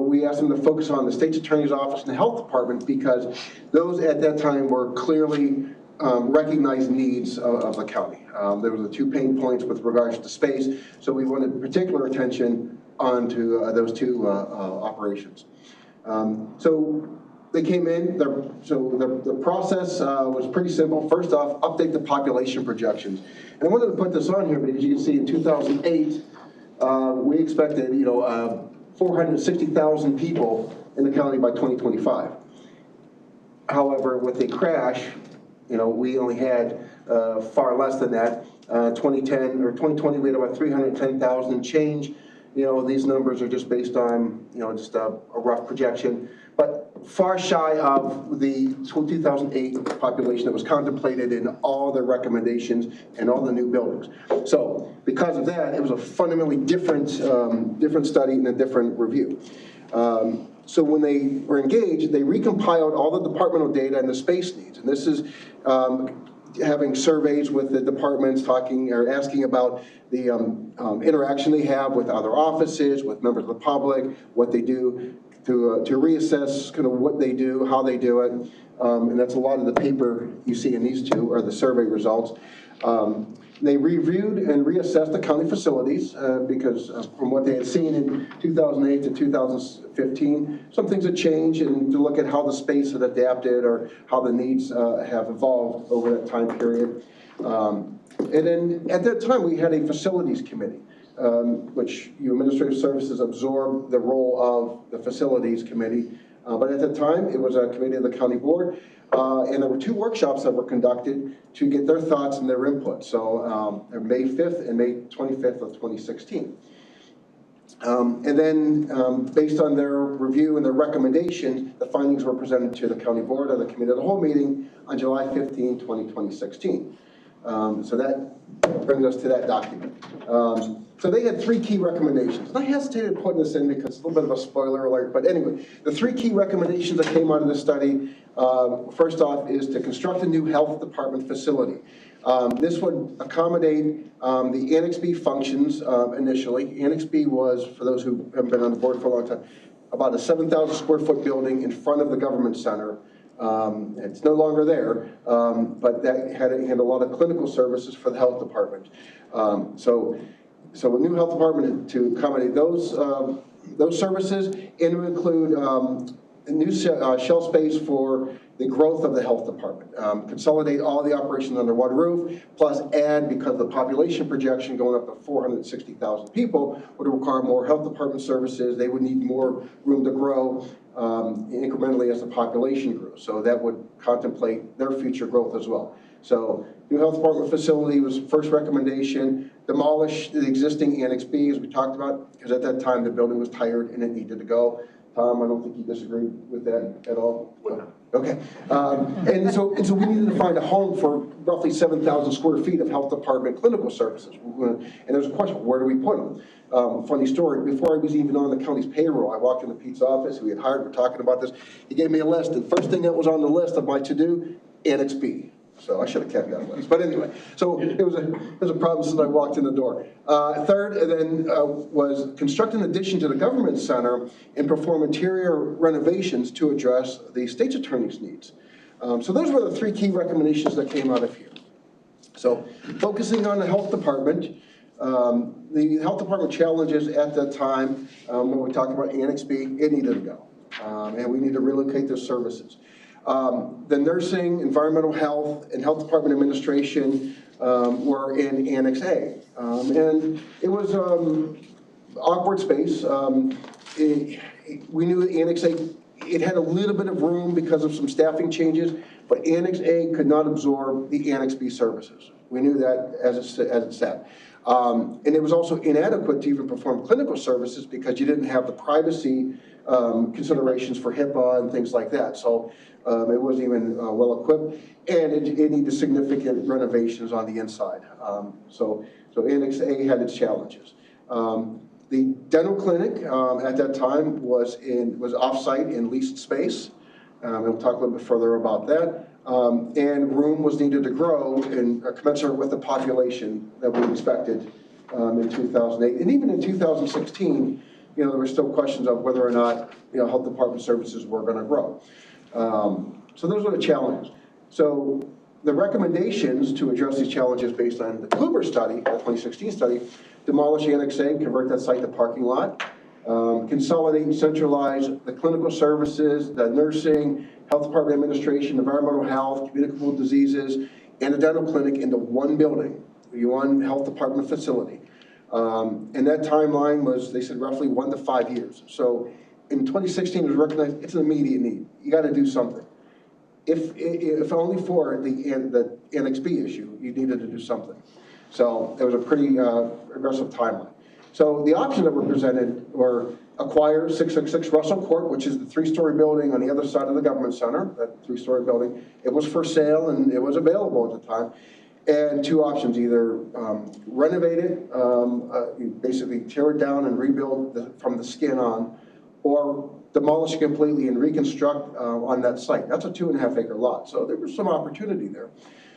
we asked them to focus on the State's Attorney's Office and the Health Department, because those at that time were clearly recognized needs of the county. There were the two pain points with regards to space, so we wanted particular attention onto those two operations. So they came in, the process was pretty simple. First off, update the population projections. And I wanted to put this on here, because you can see in 2008, we expected, 460,000 people in the county by 2025. However, with a crash, we only had far less than that. 2020, we had about 310,000 and change. These numbers are just based on, just a rough projection, but far shy of the 2008 population that was contemplated in all the recommendations and all the new buildings. So because of that, it was a fundamentally different study and a different review. So when they were engaged, they recompiled all the departmental data and the space needs. And this is having surveys with the departments, talking or asking about the interaction they have with other offices, with members of the public, what they do to reassess kind of what they do, how they do it. And that's a lot of the paper you see in these two, are the survey results. They reviewed and reassessed the county facilities because from what they had seen in 2008 to 2015, some things had changed, and to look at how the space had adapted or how the needs have evolved over that time period. And then at that time, we had a facilities committee, which administrative services absorbed the role of the facilities committee. But at that time, it was a committee of the county board. And there were two workshops that were conducted to get their thoughts and their input. So May 5th and May 25th of 2016. And then based on their review and their recommendation, the findings were presented to the county board at the committee of the whole meeting on July 15, 2016. So that brings us to that document. So they had three key recommendations. And I hesitated putting this in because it's a little bit of a spoiler alert. But anyway, the three key recommendations that came out of this study, first off, is to construct a new health department facility. This would accommodate the Annex B functions initially. Annex B was, for those who haven't been on the board for a long time, about a 7,000 square foot building in front of the government center. It's no longer there, but that had a lot of clinical services for the health department. So a new health department to accommodate those services, and to include a new shell space for the growth of the health department. Consolidate all the operations under one roof, plus add, because of the population projection going up to 460,000 people, would require more health department services. They would need more room to grow incrementally as the population grew. So that would contemplate their future growth as well. So new health department facility was first recommendation. Demolish the existing Annex B, as we talked about, because at that time the building was tired and it needed to go. Tom, I don't think you disagree with that at all? Okay. And so we needed to find a home for roughly 7,000 square feet of health department clinical services. And there's a question, where do we put them? Funny story, before I was even on the county's payroll, I walked into Pete's office, we had hired, we're talking about this. He gave me a list, and the first thing that was on the list of my to-do, Annex B. So I should have kept that list. But anyway, so it was a problem since I walked in the door. Third, and then was construct an addition to the government center and perform interior renovations to address the state's attorney's needs. So those were the three key recommendations that came out of here. So focusing on the health department, the health department challenges at that time, when we talked about Annex B, it needed to go. And we need to relocate those services. The nursing, environmental health, and health department administration were in Annex A. And it was awkward space. We knew that Annex A, it had a little bit of room because of some staffing changes, but Annex A could not absorb the Annex B services. We knew that as it sat. And it was also inadequate to even perform clinical services because you didn't have the privacy considerations for HIPAA and things like that. So it wasn't even well equipped, and it needed significant renovations on the inside. So Annex A had its challenges. The dental clinic at that time was off-site in leased space. And we'll talk a little bit further about that. And room was needed to grow and commensurate with the population that we expected in 2008. And even in 2016, there were still questions of whether or not, health department services were going to grow. So those were the challenges. So the recommendations to address these challenges based on the Kluber study, the 2016 study, demolish Annex A, convert that site to parking lot, consolidate and centralize the clinical services, the nursing, health department administration, environmental health, communicable diseases, and the dental clinic into one building, one health department facility. And that timeline was, they said, roughly 1 to 5 years. So in 2016, it was recognized it's an immediate need. You got to do something. If only for the Annex B issue, you needed to do something. So it was a pretty aggressive timeline. So the options that were presented were acquire 666 Russell Court, which is the 3-story building on the other side of the government center, that 3-story building. It was for sale and it was available at the time. And two options, either renovate it, basically tear it down and rebuild from the skin on, or demolish it completely and reconstruct on that site. That's a 2.5 acre lot, so there was some opportunity there.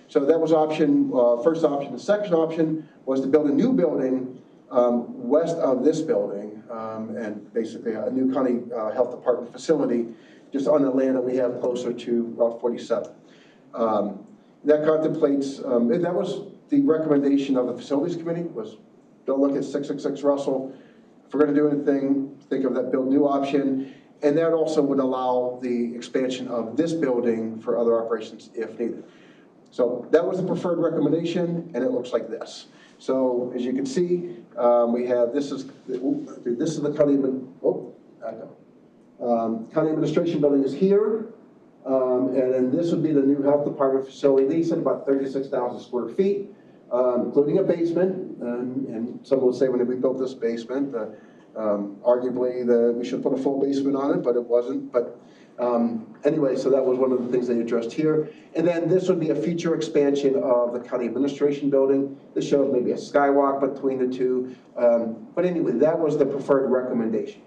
So that was option, first option. The second option was to build a new building west of this building, and basically a new county health department facility just on the land that we have closer to Route 47. That contemplates, that was the recommendation of the facilities committee, was don't look at 666 Russell. If we're going to do anything, think of that build new option. And that also would allow the expansion of this building for other operations if needed. So that was the preferred recommendation, and it looks like this. So as you can see, we have, this is the county, county administration building is here. And then this would be the new health department facility, leased at about 36,000 square feet, including a basement. And some will say when we built this basement, arguably we should put a full basement on it, but it wasn't. But anyway, so that was one of the things they addressed here. And then this would be a future expansion of the county administration building. This shows maybe a skywalk between the two. But anyway, that was the preferred recommendation.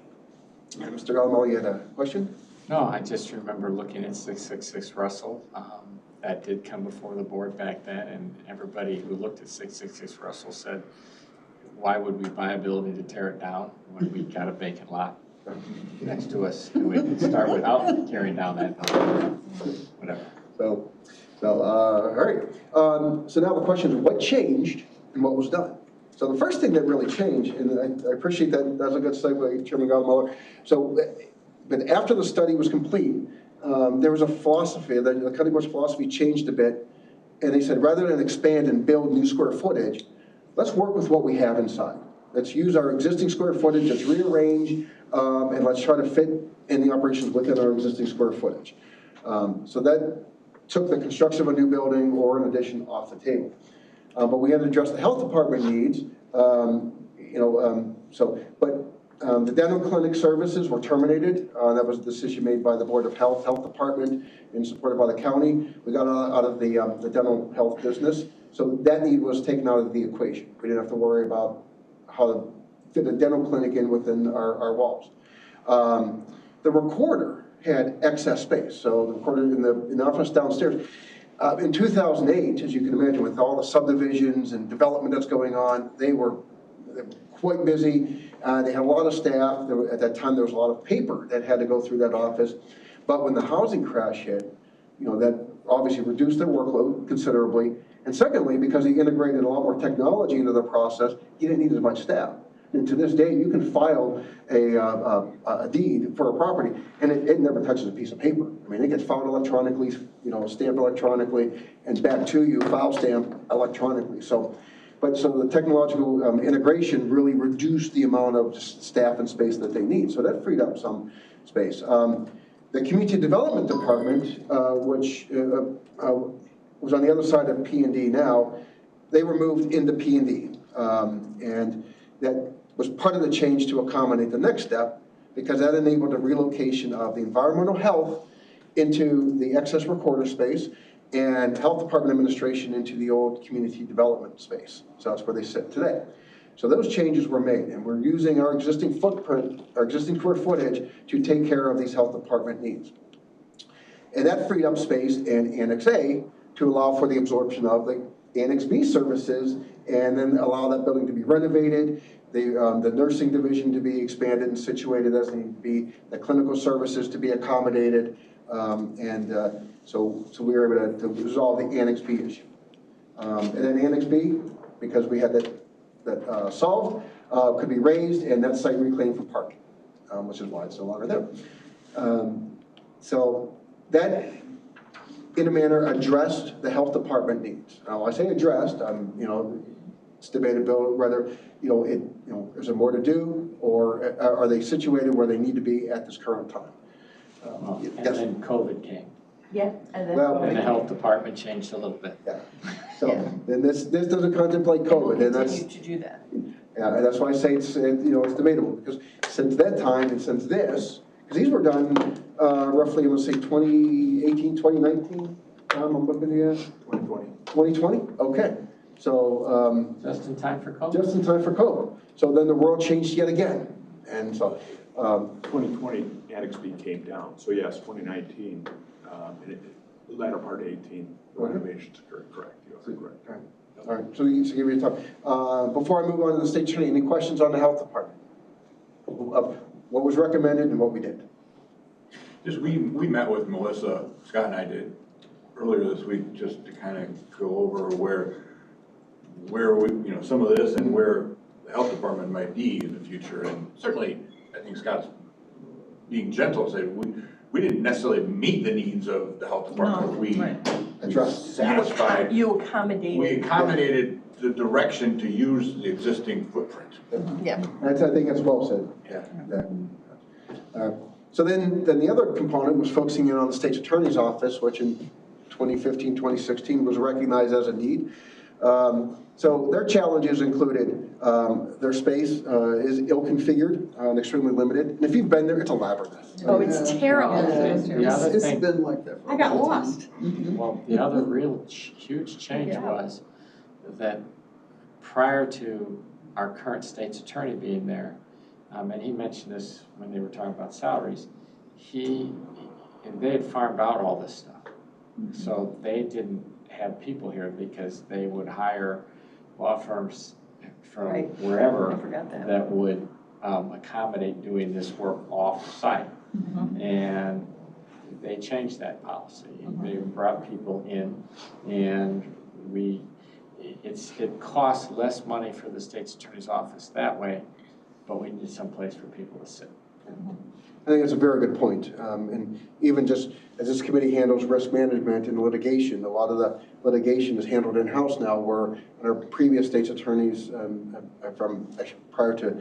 Mr. Gallimore, you had a question? No, I just remember looking at 666 Russell. That did come before the board back then, and everybody who looked at 666 Russell said, why would we buy a building to tear it down when we got a vacant lot next to us? And we could start without tearing down that building, whatever. All right. So now the question is, what changed and what was done? So the first thing that really changed, and I appreciate that, that's a good segue, Chairman Gonzalez. So, but after the study was complete, there was a philosophy, the county board's philosophy changed a bit, and they said, rather than expand and build new square footage, let's work with what we have inside. Let's use our existing square footage, let's rearrange, and let's try to fit in the operations within our existing square footage. So that took the construction of a new building or an addition off the table. But we had to address the health department needs, the dental clinic services were terminated. That was a decision made by the Board of Health Department and supported by the county. We got out of the dental health business. So that need was taken out of the equation. We didn't have to worry about how to fit a dental clinic in within our walls. The recorder had excess space. So the recorder in the office downstairs. In 2008, as you can imagine, with all the subdivisions and development that's going on, they were quite busy. They had a lot of staff. At that time, there was a lot of paper that had to go through that office. But when the housing crash hit, that obviously reduced their workload considerably. And secondly, because they integrated a lot more technology into the process, you didn't need as much staff. And to this day, you can file a deed for a property, and it never touches a piece of paper. I mean, it gets filed electronically, stamped electronically, and back to you, file stamped electronically. So the technological integration really reduced the amount of staff and space that they need. So that freed up some space. The Community Development Department, which was on the other side of P&D now, they were moved into P&D. And that was part of the change to accommodate the next step, because that enabled the relocation of the environmental health into the excess recorder space and health department administration into the old community development space. So that's where they sit today. So those changes were made, and we're using our existing footprint, our existing square footage to take care of these health department needs. And that freed up space in Annex A to allow for the absorption of the Annex B services, and then allow that building to be renovated, the nursing division to be expanded and situated as need to be, the clinical services to be accommodated, so we were able to resolve the Annex B issue. And then Annex B, because we had that solved, could be raised and that site reclaimed for parking, which is why it's no longer there. So that, in a manner, addressed the health department needs. Now, I say addressed, it's debatable whether, is there more to do, or are they situated where they need to be at this current time? And then COVID came. Yeah, and then And the health department changed a little bit. Yeah. So then this doesn't contemplate COVID, and that's continue to do that. Yeah, and that's why I say it's debatable, because since that time and since this, because these were done roughly, I would say 2018, 2019. I'm looking at 2020. 2020. Okay. So just in time for COVID. Just in time for COVID. So then the world changed yet again, and so 2020 Annex B came down. So yes, 2019, the latter part of 18, renovations occurred. Correct. You are correct. All right. So give me your time. Before I move on to the state attorney, any questions on the health department? What was recommended and what we did? Just we met with Melissa, Scott and I did earlier this week, just to kind of go over where we, some of this and where the health department might be in the future. And certainly, I think Scott's being gentle and saying we didn't necessarily meet the needs of the health department. We satisfied. You accommodated. We accommodated the direction to use the existing footprint. Yeah. I think that's well said. Yeah. So then the other component was focusing in on the state's attorney's office, which in 2015, 2016 was recognized as a need. So their challenges included their space is ill-configured and extremely limited. And if you've been there, it's a labyrinth. Oh, it's terrible. It's been like that for I got lost. Well, the other real huge change was that prior to our current state's attorney being there, and he mentioned this when they were talking about salaries, he and they had farmed out all this stuff. So they didn't have people here because they would hire law firms from Right. wherever I forgot that. that would accommodate doing this work off-site. And they changed that policy. They brought people in, and it costs less money for the state's attorney's office that way, but we need some place for people to sit. I think that's a very good point. And even just as this committee handles risk management and litigation, a lot of the litigation is handled in-house now, where our previous state's attorneys, from actually prior to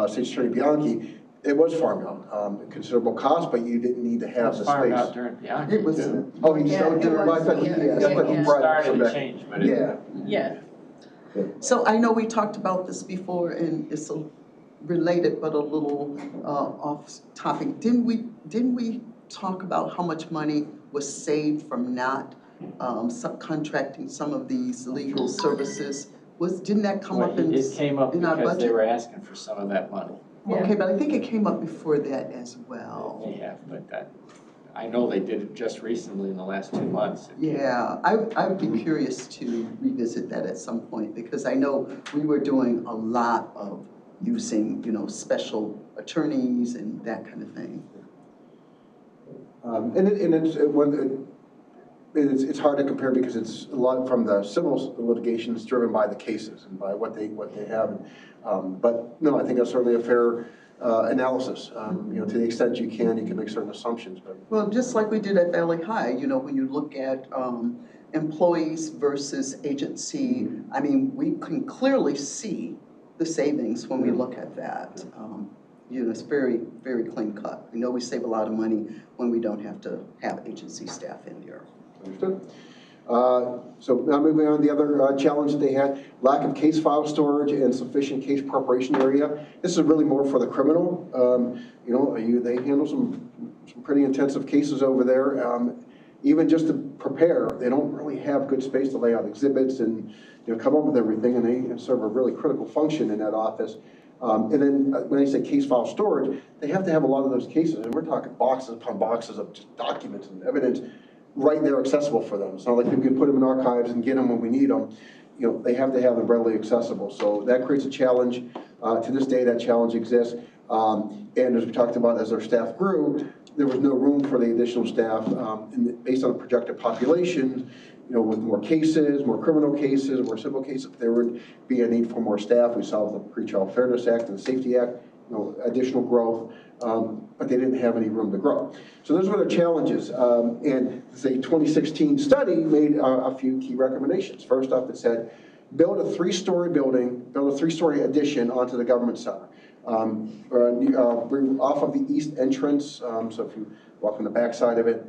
State's Attorney Bianchi, it was farmed out. A considerable cost, but you didn't need to have the space. Farmed out during Bianchi. It was, Oh, he Yeah, still it did it? was, Well, I thought he, yeah, I thought he yeah. brought it Started to back. change, but Yeah. so I know we talked about this before, and it's related but a little off topic. Didn't we talk about how much money was saved from not subcontracting some of these legal services? Didn't that come up in It came up our because they budget? were asking for some of that money. Okay, but I think it came up before that as well. They have, but I know they did it just recently in the last 2 months. Yeah, I would be curious to revisit that at some point, because I know we were doing a lot of using, special attorneys and that kind of thing. It's hard to compare because it's a lot from the civil litigation is driven by the cases and by what they have. But no, I think that's certainly a fair analysis. To the extent you can make certain assumptions. But Well, just like we did at Valley High, when you look at employees versus agency, I mean, we can clearly see the savings when we look at that. It's very, very clean cut. We know we save a lot of money when we don't have to have agency staff in there. Understood. So now moving on, the other challenge that they had, lack of case file storage and sufficient case preparation area. This is really more for the criminal. They handle some pretty intensive cases over there. Even just to prepare, they don't really have good space to lay out exhibits and come up with everything, and they serve a really critical function in that office. And then when they say case file storage, they have to have a lot of those cases, and we're talking boxes upon boxes of just documents and evidence right there accessible for them. It's not like we can put them in archives and get them when we need them. They have to have them readily accessible. So that creates a challenge. To this day, that challenge exists. And as we talked about, as our staff grew, there was no room for the additional staff. And based on the projected population, with more cases, more criminal cases, more civil cases, there would be a need for more staff. We saw the Pre-Child Fairness Act and the Safety Act, additional growth, but they didn't have any room to grow. So those were their challenges. And the 2016 study made a few key recommendations. First off, it said, build a 3-story building, build a 3-story addition onto the government center. Off of the east entrance, so if you walk on the back side of it,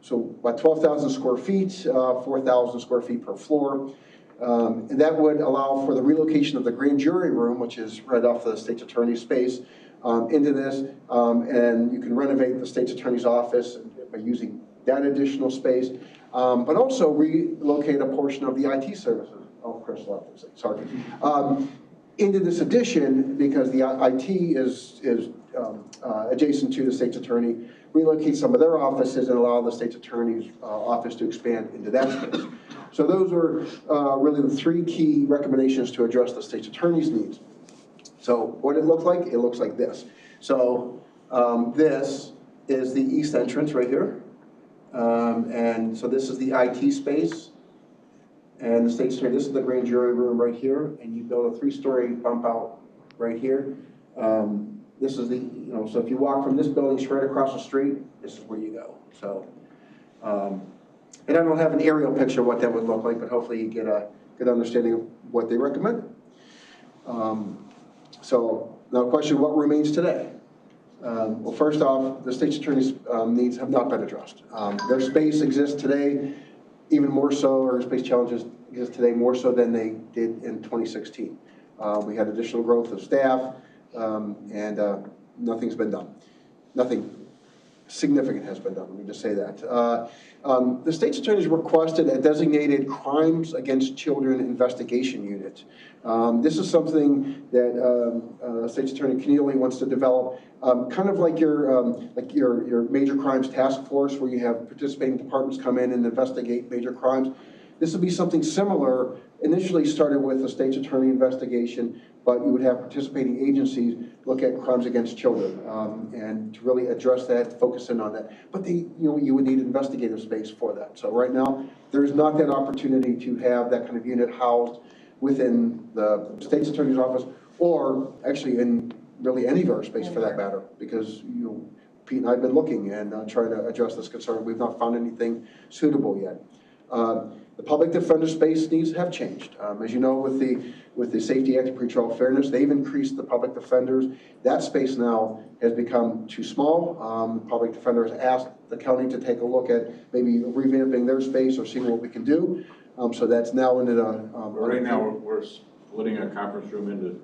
so about 12,000 square feet, 4,000 square feet per floor. And that would allow for the relocation of the grand jury room, which is right off the state's attorney's space, into this. And you can renovate the state's attorney's office by using that additional space, but also relocate a portion of the IT services. Oh, Chris left, sorry. Into this addition, because the IT is adjacent to the state's attorney, relocate some of their offices and allow the state's attorney's office to expand into that space. So those are really the 3 key recommendations to address the state's attorney's needs. So what it looks like this. So this is the east entrance right here. And so this is the IT space. And the state's attorney, this is the grand jury room right here. And you build a 3-story bump out right here. This is the, so if you walk from this building straight across the street, this is where you go. So, and I don't have an aerial picture of what that would look like, but hopefully you get a good understanding of what they recommend. So now question, what remains today? Well, first off, the state's attorney's needs have not been addressed. Their space exists today, even more so, or space challenges exist today more so than they did in 2016. We had additional growth of staff, and nothing's been done. Nothing significant has been done, let me just say that. The state's attorney's requested a designated crimes against children investigation unit. This is something that state's attorney Keneally wants to develop, kind of like your major crimes task force, where you have participating departments come in and investigate major crimes. This would be something similar, initially started with a state's attorney investigation, but you would have participating agencies look at crimes against children, and to really address that, focus in on that. But you would need investigative space for that. So right now, there's not that opportunity to have that kind of unit housed within the state's attorney's office, or actually in really any of our space for that matter, because Pete and I have been looking and trying to address this concern. We've not found anything suitable yet. The public defender space needs have changed. As you know, with the Safety Act of Pretrial Fairness, they've increased the public defenders. That space now has become too small. The public defender has asked the county to take a look at maybe revamping their space or seeing what we can do. So that's now into the... right now, we're splitting a conference room into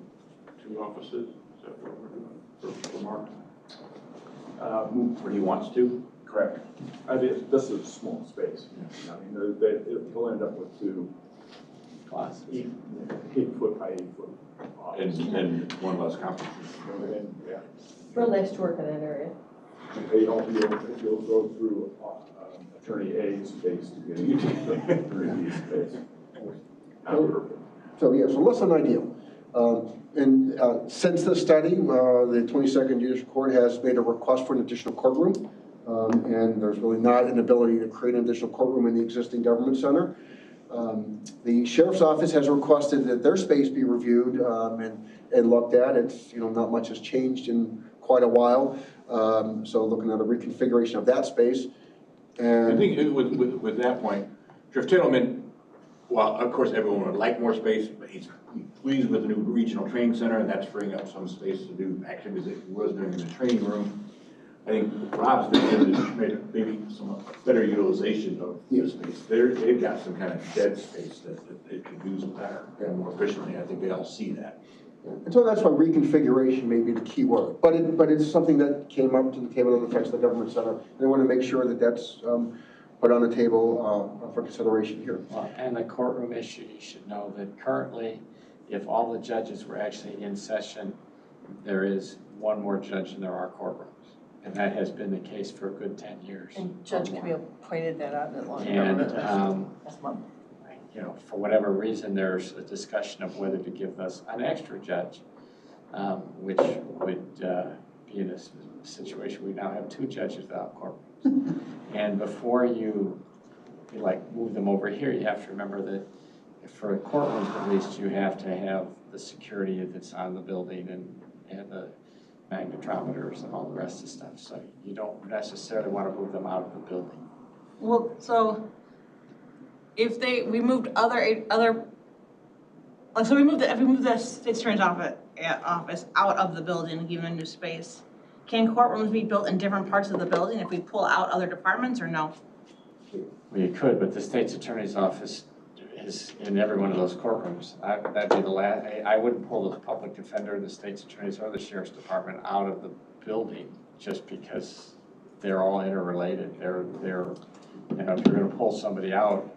2 offices. Is that what we're doing for Mark? Where he wants to. Correct. I mean, this is a small space. I mean, he'll end up with 2 classes, 8 foot by 8 foot. And 1 less conference room. Yeah. Real nice to work in that area. You'll go through Attorney A's space to get into Attorney B's space. So yeah, so less than ideal. Since the study, the 22nd Judicial Court has made a request for an additional courtroom. And there's really not an ability to create an additional courtroom in the existing government center. The sheriff's office has requested that their space be reviewed and looked at. It's, not much has changed in quite a while. So looking at a reconfiguration of that space. And I think with that point, Sheriff Tittleman, well, of course, everyone would like more space, but he's pleased with the new regional training center, and that's freeing up some space to do activities that he was doing in the training room. I think Rob's been maybe some better utilization of the space. They've got some kind of dead space that they could use better and more efficiently. I think they all see that. And so that's why reconfiguration may be the key word. But it's something that came up to the table that affects the government center. And I want to make sure that that's put on the table for consideration here. Well, and the courtroom issue, you should know that currently, if all the judges were actually in session, there is 1 more judge than there are courtrooms. And that has been the case for a good 10 years. And Judge Camille pointed that out in long and, last month. For whatever reason, there's a discussion of whether to give us an extra judge, which would be in a situation we now have 2 judges without courtrooms. And before you move them over here, you have to remember that for courtrooms, at least, you have to have the security that's on the building and the magnetometers and all the rest of the stuff. So you don't necessarily want to move them out of the building. Well, so if we moved if we moved the state's attorney's office out of the building and give them a new space, can courtrooms be built in different parts of the building if we pull out other departments, or no? Well, you could, but the state's attorney's office is in every one of those courtrooms. That'd be the last. I wouldn't pull the public defender, the state's attorneys, or the sheriff's department out of the building just because they're all interrelated. They're if you're going to pull somebody out.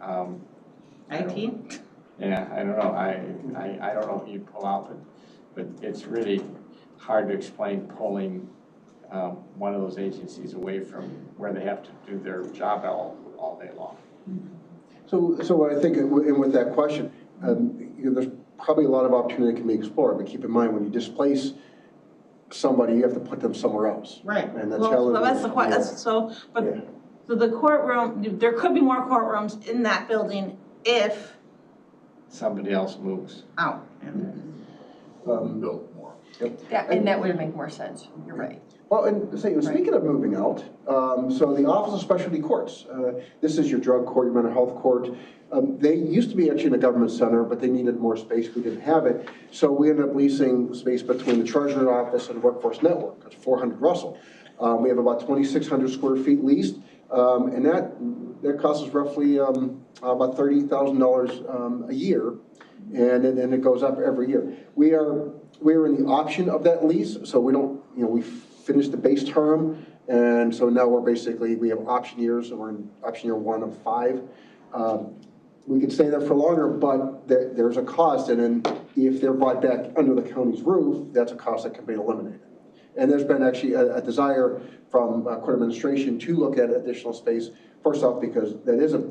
IT? Yeah, I don't know. I don't know if you'd pull out, but it's really hard to explain pulling one of those agencies away from where they have to do their job all day long. So I think, and with that question, there's probably a lot of opportunity that can be explored, but keep in mind, when you displace somebody, you have to put them somewhere else. Right. And the Well, challenge so that's the question. So the courtroom, there could be more courtrooms in that building if somebody else moves out. Built more. Yeah, and that would make more sense. You're right. Well, and speaking of moving out, so the Office of Specialty Courts, this is your drug court, your mental health court. They used to be actually in a government center, but they needed more space. We didn't have it. So we ended up leasing space between the Treasurer Office and Workforce Network. That's 400 Russell. We have about 2,600 square feet leased, and that costs us roughly about $30,000 a year, and then it goes up every year. We are in the option of that lease, so we don't, we finished the base term And so now we have option years, and we're in option year 1 of 5. We could stay there for longer, but there's a cost, and then if they're brought back under the county's roof, that's a cost that can be eliminated. And there's been actually a desire from court administration to look at additional space, first off, because that is a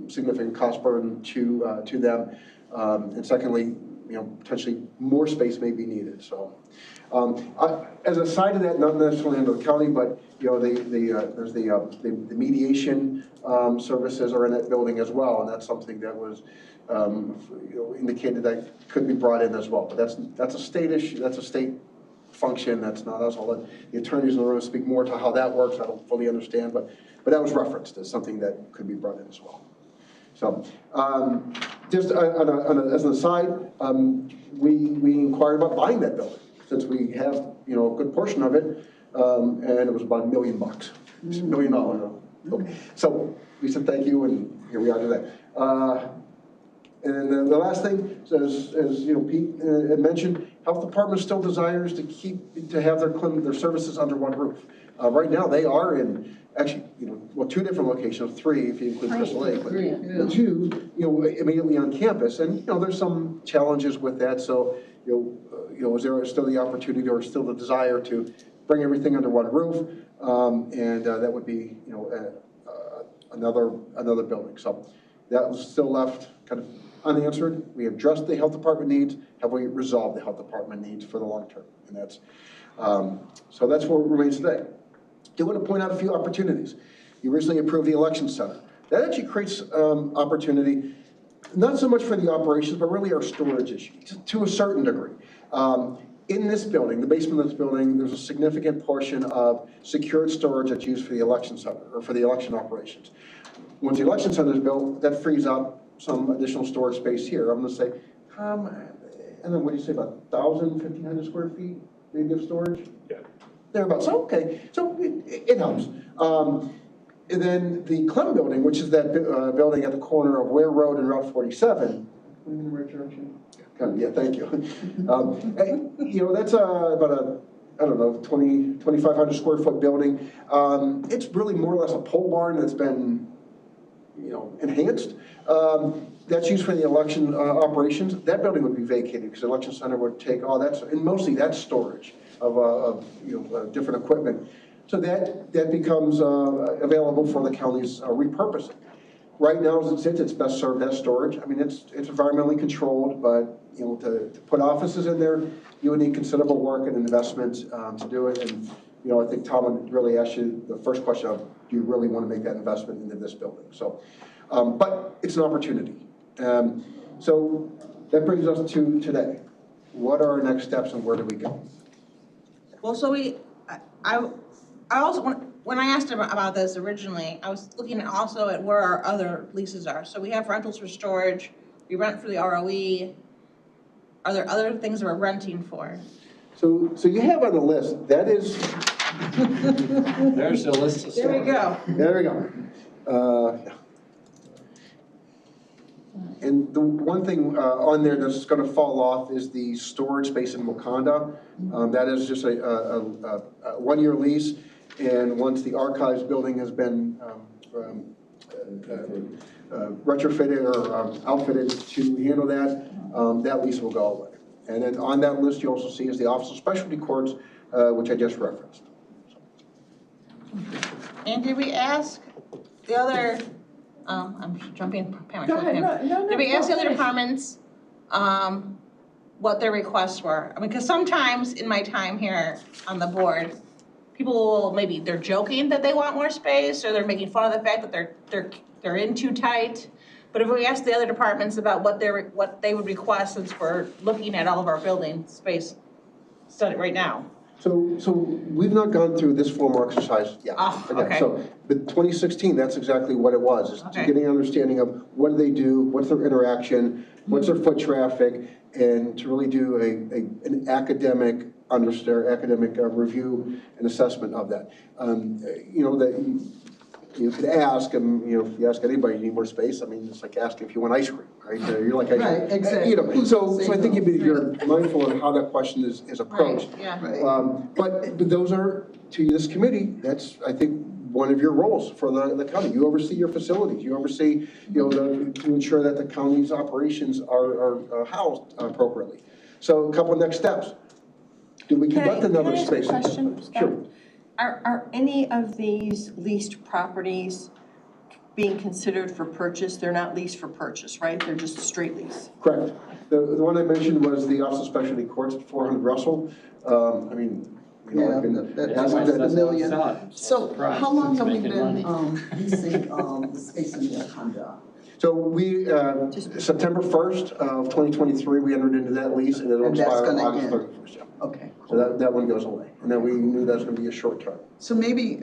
significant cost burden to them, and secondly, potentially more space may be needed. So, as a side of that, not necessarily under the county, but there's the mediation services are in that building as well, and that's something that was indicated that could be brought in as well. But that's a state issue. That's a state function. That's not us. I'll let the attorneys in the room speak more to how that works. I don't fully understand, but that was referenced as something that could be brought in as well. So, just as an aside, we inquired about buying that building since we have a good portion of it, and it was about $1 million, $1 million. Okay. So we said thank you, and here we are today. And the last thing, as Pete had mentioned, health department still desires to have their services under one roof. Right now, they are in actually 2 different locations, 3 if you include Crystal Lake, but 2 immediately on campus, and there's some challenges with that. So is there still the opportunity or still the desire to bring everything under one roof, and that would be another building. So that was still left kind of unanswered. We addressed the health department needs. Have we resolved the health department needs for the long term? And that's so that's what remains today. I do want to point out a few opportunities. You recently approved the election center. That actually creates opportunity, not so much for the operations, but really our storage issues to a certain degree. In this building, the basement of this building, there's a significant portion of secured storage that's used for the election center or for the election operations. Once the election center is built, that frees up some additional storage space here. I'm going to say, and then what do you say, about 1,000, 1,500 square feet maybe of storage? Yeah. Thereabouts. So, okay, so it helps. And then the Clem building, which is that building at the corner of Ware Road and Route 47. In the right direction? Yeah, thank you. That's about I don't know, 2,500 square foot building. It's really more or less a pole barn that's been, enhanced. That's used for the election operations. That building would be vacated because the election center would take all that, and mostly that's storage of different equipment. So that becomes available for the county's repurposing. Right now, as it sits, it's best served as storage. I mean, it's environmentally controlled, but to put offices in there, you would need considerable work and investment to do it. And I think Tom would really ask you the first question of, do you really want to make that investment into this building? So, but it's an opportunity. So that brings us to today. What are our next steps and where do we go? Well, so I also, when I asked him about this originally, I was looking also at where our other leases are. So we have rentals for storage, we rent for the ROE. Are there other things that we're renting for? So you have on the list, that is... There's the list of stuff. There we go. There we go. And the one thing on there that's going to fall off is the storage space in Wakanda. That is just a one-year lease, and once the archives building has been retrofitted or outfitted to handle that, that lease will go away. And then on that list you also see is the Office of Specialty Courts, which I just referenced. And did we ask the other, I'm jumping, Pam, Go ahead. No, did we ask the other departments what their requests were? I mean, because sometimes in my time here on the board, people will, maybe they're joking that they want more space, or they're making fun of the fact that they're in too tight. But if we ask the other departments about what they would request, since we're looking at all of our building space study right now. So we've not gone through this formal exercise yet. Oh, okay. So, but 2016, that's exactly what it was, is getting an understanding of what do they do, what's their interaction, what's their foot traffic, and to really do an academic review and assessment of that. you could ask, and if you ask anybody, you need more space, I mean, it's like asking if you want ice cream, right? You're like, Right, exactly. So I think you're mindful of how that question is approached. Right, yeah. Right. But those are, to this committee, that's, I think, one of your roles for the county. You oversee your facilities, you oversee, to ensure that the county's operations are housed appropriately. So a couple of next steps. Do we conduct another space? Can I ask a question? Sure. Are any of these leased properties being considered for purchase? They're not leased for purchase, right? They're just a straight lease? Correct. The one I mentioned was the Office of Specialty Courts at 400 Russell. I mean, Yeah, I can that's ask a million. I'm So surprised. how long It's have we making been money. leasing the space in Wakanda? So we, September 1st of 2023, we entered into that lease, and it'll And that's expire gonna August end. 31st. Yeah. Okay. So that one goes away. And then we knew that was going to be a short term. So maybe,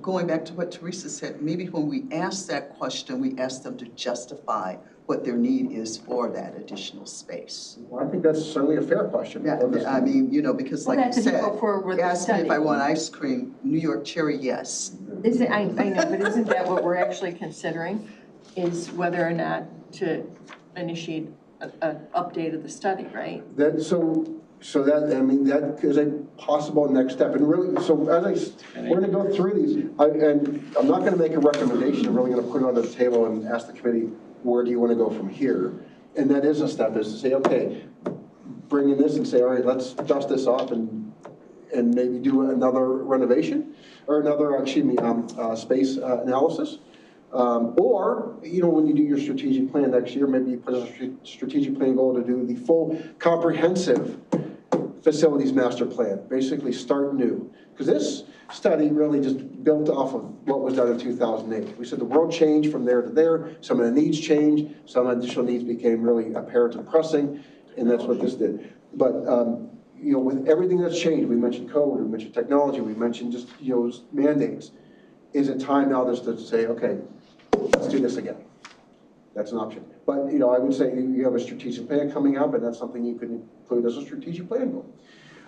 going back to what Teresa said, maybe when we ask that question, we ask them to justify what their need is for that additional space. Well, I think that's certainly a fair question. Yeah, I mean, because like you Well, said, that's if you go forward with the ask me if study. I want ice cream, New York cherry, yes. Is it, I know, but isn't that what we're actually considering? Is whether or not to initiate an update of the study, right? So that, I mean, that is a possible next step. And really, so we're going to go through these, and I'm not going to make a recommendation. I'm really going to put it on the table and ask the committee, where do you want to go from here? And that is a step, is to say, okay, bring in this and say, all right, let's dust this off and maybe do another renovation or another, space analysis. Or, when you do your strategic plan next year, maybe you put a strategic plan goal to do the full comprehensive facilities master plan, basically start new. Because this study really just built off of what was done in 2008. We said the world changed from there to there, some of the needs changed, some additional needs became really apparent and pressing, and that's what this did. But, with everything that's changed, we mentioned code, we mentioned technology, we mentioned just, mandates. Is it time now just to say, okay, let's do this again? That's an option. But, I would say you have a strategic plan coming up, and that's something you can include as a strategic plan goal.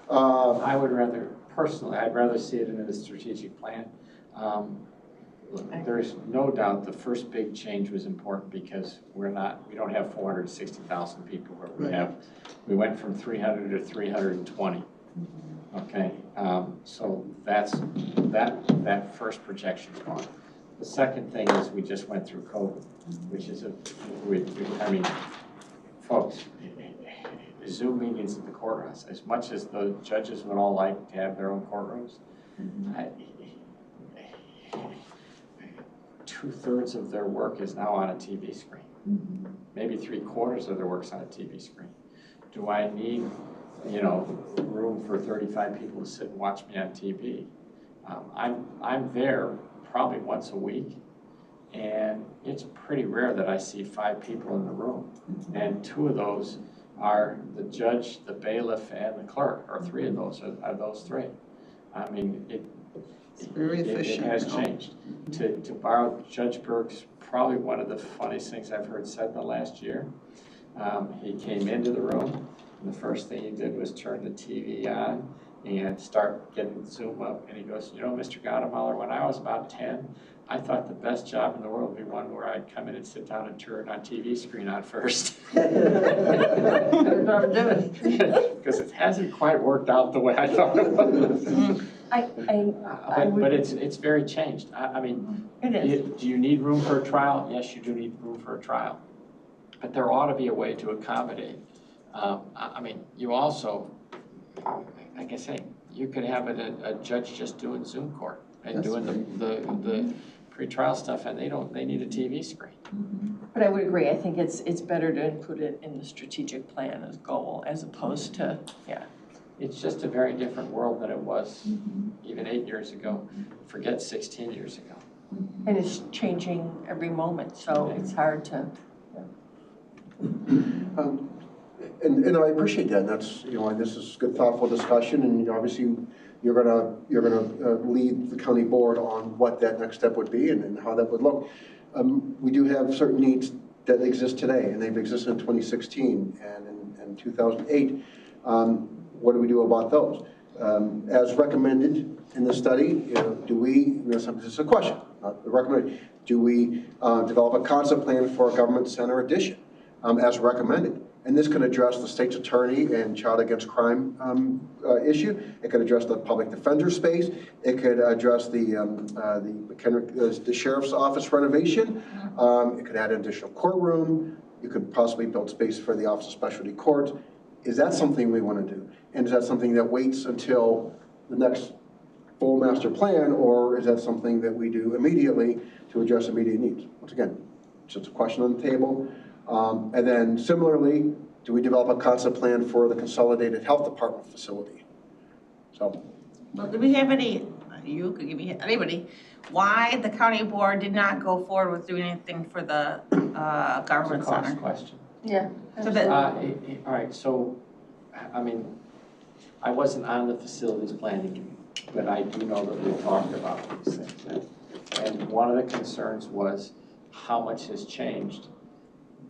I would rather, personally, I'd rather see it in the strategic plan. There is no doubt the first big change was important because we don't have 460,000 people where we went from 300 to 320. Okay, so that first projection's gone. The second thing is we just went through COVID, which is folks, Zoom meetings at the courthouse, as much as the judges would all like to have their own courtrooms, 2/3 of their work is now on a TV screen. Maybe 3/4 of their work's on a TV screen. Do I need, room for 35 people to sit and watch me on TV? I'm there probably once a week, and it's pretty rare that I see 5 people in the room, and 2 of those are the judge, the bailiff, and the clerk, or 3 of those are those 3. I mean, It's very efficient. It has changed. To borrow Judge Berg's, probably one of the funniest things I've heard said in the last year. He came into the room, and the first thing he did was turn the TV on and start getting Zoom up. And he goes, Mr. Gaudemuller, when I was about 10, I thought the best job in the world would be one where I'd come in and sit down and turn a TV screen on first. Because it hasn't quite worked out the way I thought it would. But it's very changed. I mean, do you need room for a trial? Yes, you do need room for a trial. But there ought to be a way to accommodate. I mean, you also, like I say, you could have a judge just doing Zoom court and doing the pre-trial stuff, and they need a TV screen. But I would agree, I think it's better to include it in the strategic plan as goal, as opposed to, It's just a very different world than it was even 8 years ago. Forget 16 years ago. And it's changing every moment, so it's hard to. And I appreciate that. That's, this is good, thoughtful discussion, and obviously you're gonna lead the county board on what that next step would be and how that would look. We do have certain needs that exist today, and they've existed in 2016 and in 2008. What do we do about those? As recommended in the study, this is a question. not the recommendation. Do we develop a concept plan for a government center addition as recommended? And this could address the state's attorney and child against crime issue. It could address the public defender space. It could address the sheriff's office renovation. It could add an additional courtroom. You could possibly build space for the Office of Specialty Courts. Is that something we want to do? And is that something that waits until the next full master plan, or is that something that we do immediately to address immediate needs? Once again, it's just a question on the table. And then similarly, do we develop a concept plan for the Consolidated Health Department facility? So. Well, do we have any, you could give me, anybody, why the county board did not go forward with doing anything for the government center? It's a cost question. Yeah. So that, All right, so, I mean, I wasn't on the facilities planning committee, but I do know that we talked about these things. And one of the concerns was how much has changed.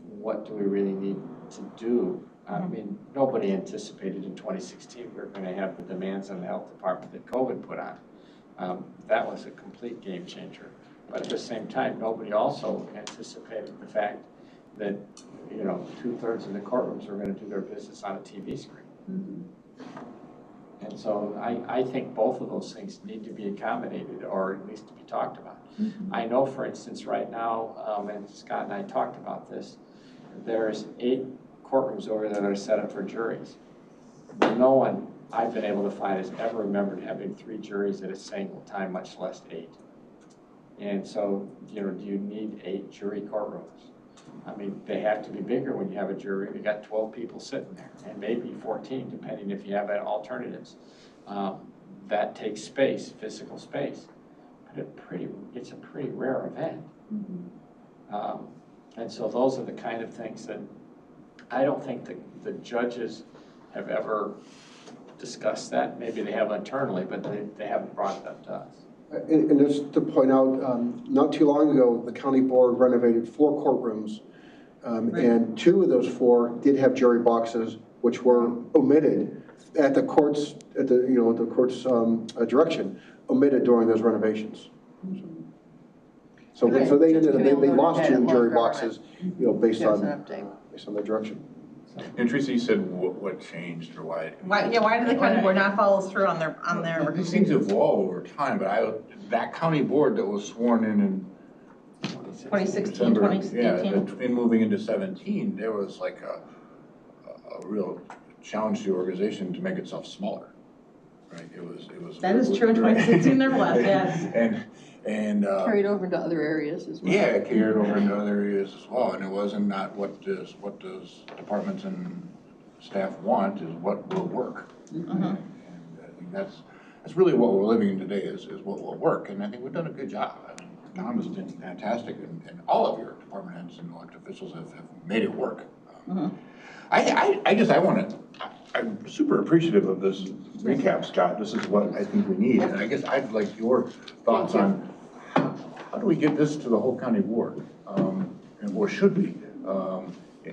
What do we really need to do? I mean, nobody anticipated in 2016 we were going to have the demands on the health department that COVID put on. That was a complete game changer. But at the same time, nobody also anticipated the fact that, you know, 2/3 of the courtrooms are going to do their business on a TV screen. And so I think both of those things need to be accommodated, or at least to be talked about. I know, for instance, right now, and Scott and I talked about this, there's 8 courtrooms over there that are set up for juries. No one I've been able to find has ever remembered having 3 juries at a single time, much less 8. And so, you know, do you need 8 jury courtrooms? I mean, they have to be bigger when you have a jury. You got 12 people sitting there, and maybe 14, depending if you have alternatives. That takes space, physical space, but it's a pretty rare event. And so those are the kind of things that I don't think the judges have ever discussed that. Maybe they have internally, but they haven't brought it up to us. And just to point out, not too long ago, the county board renovated 4 courtrooms, and 2 of those 4 did have jury boxes, which were omitted at the court's direction, omitted during those renovations. So they lost 2 jury boxes, you know, based on their direction. And Teresa, you said what changed or why? why did the county board not follow through on their These things evolve over time, but that county board that was sworn in 2016, December, 2018? in moving into 17, there was like a real challenge to the organization to make itself smaller, right? It was. That is true in 2016, there was, yes. And Carried over into other areas as well. yeah, it carried over into other areas as well, and it wasn't not what does departments and staff want is what will work. And I think that's really what we're living in today is what will work, and I think we've done a good job. I mean, Tom has been fantastic, and all of your department heads and elected officials have made it work. I'm super appreciative of this recap, Scott. This is what I think we need, and I guess I'd like your thoughts on how do we get this to the whole county board, or should we?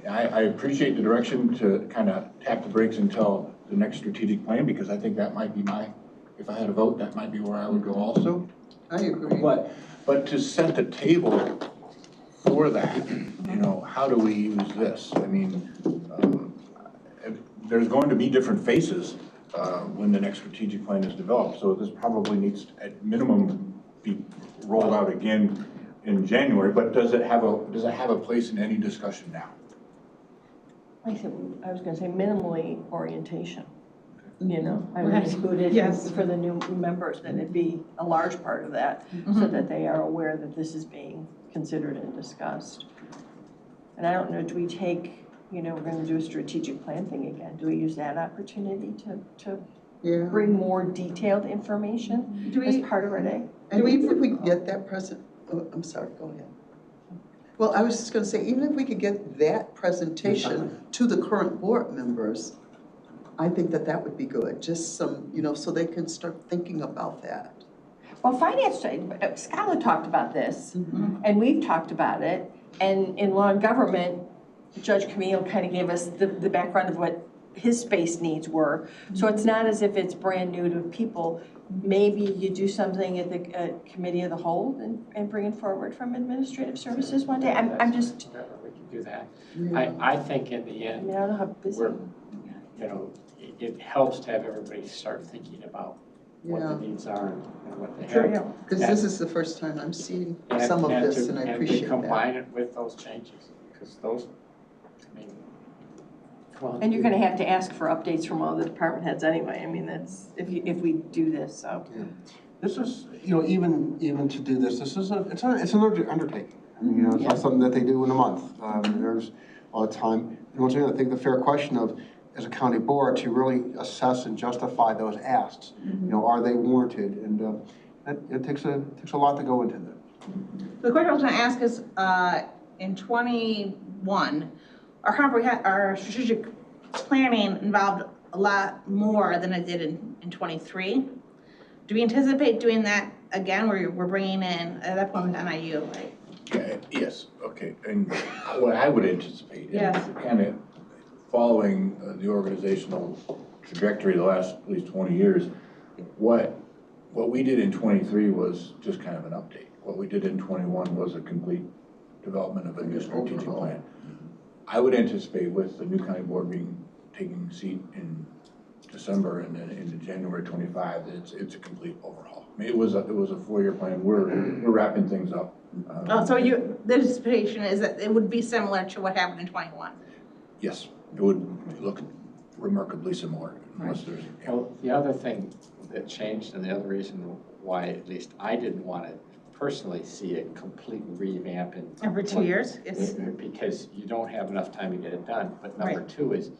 I appreciate the direction to kind of tap the brakes until the next strategic plan, because I think that might be if I had a vote, that might be where I would go also. I agree. But to set the table for that, you know, how do we use this? I mean, there's going to be different faces when the next strategic plan is developed. So this probably needs to, at minimum, be rolled out again in January. But does it have a place in any discussion now? I was going to say minimally orientation. You know, I would Right. include it Yes. for the new members, that it be a large part of that, so that they are aware that this is being considered and discussed. And I don't know, do we take, you know, we're going to do a strategic plan thing again. Do we use that opportunity to bring more detailed information as part of our day? And even if we could get that I'm sorry, go ahead. Well, I was just going to say, even if we could get that presentation to the current board members, I think that would be good. Just some, you know, so they can start thinking about that. Well, finance, Skylar talked about this, and we've talked about it, and in law and government, Judge Camille kind of gave us the background of what his space needs were. So it's not as if it's brand new to people. Maybe you do something at the committee of the whole and bring it forward from administrative services one day. I'm just. We can do that. I think in the end, I don't know how busy. It helps to have everybody start thinking about what the needs are and what they have. Because this is the first time I'm seeing some of this, and I appreciate that. And to combine it with those changes, because those, I mean, come on. And you're gonna have to ask for updates from all the department heads anyway. I mean, that's, if we do this, so. Yeah. This is, even to do this, it's an undertaking. I mean, it's not something that they do in a month. There's a lot of time. And once again, I think the fair question of, as a county board, to really assess and justify those asks. Are they warranted? And it takes a lot to go into that. The question I was going to ask is, in 21, our strategic planning involved a lot more than it did in 23. Do we anticipate doing that again, where we're bringing in, at that point, NIU, right? Yes, okay, and what I would anticipate is Yes. kind of following the organizational trajectory the last at least 20 years, what we did in 23 was just kind of an update. What we did in 21 was a complete development of a new strategic plan. I would anticipate with the new county board taking seat in December and then into January 25, that it's a complete overhaul. I mean, it was a 4-year plan. We're wrapping things up. So the anticipation is that it would be similar to what happened in 21. Yes, it would look remarkably similar, unless there's. Well, the other thing that changed, and the other reason why at least I didn't want to personally see a complete revamp in every 2 years, because you don't have enough time to get it done. But number two is,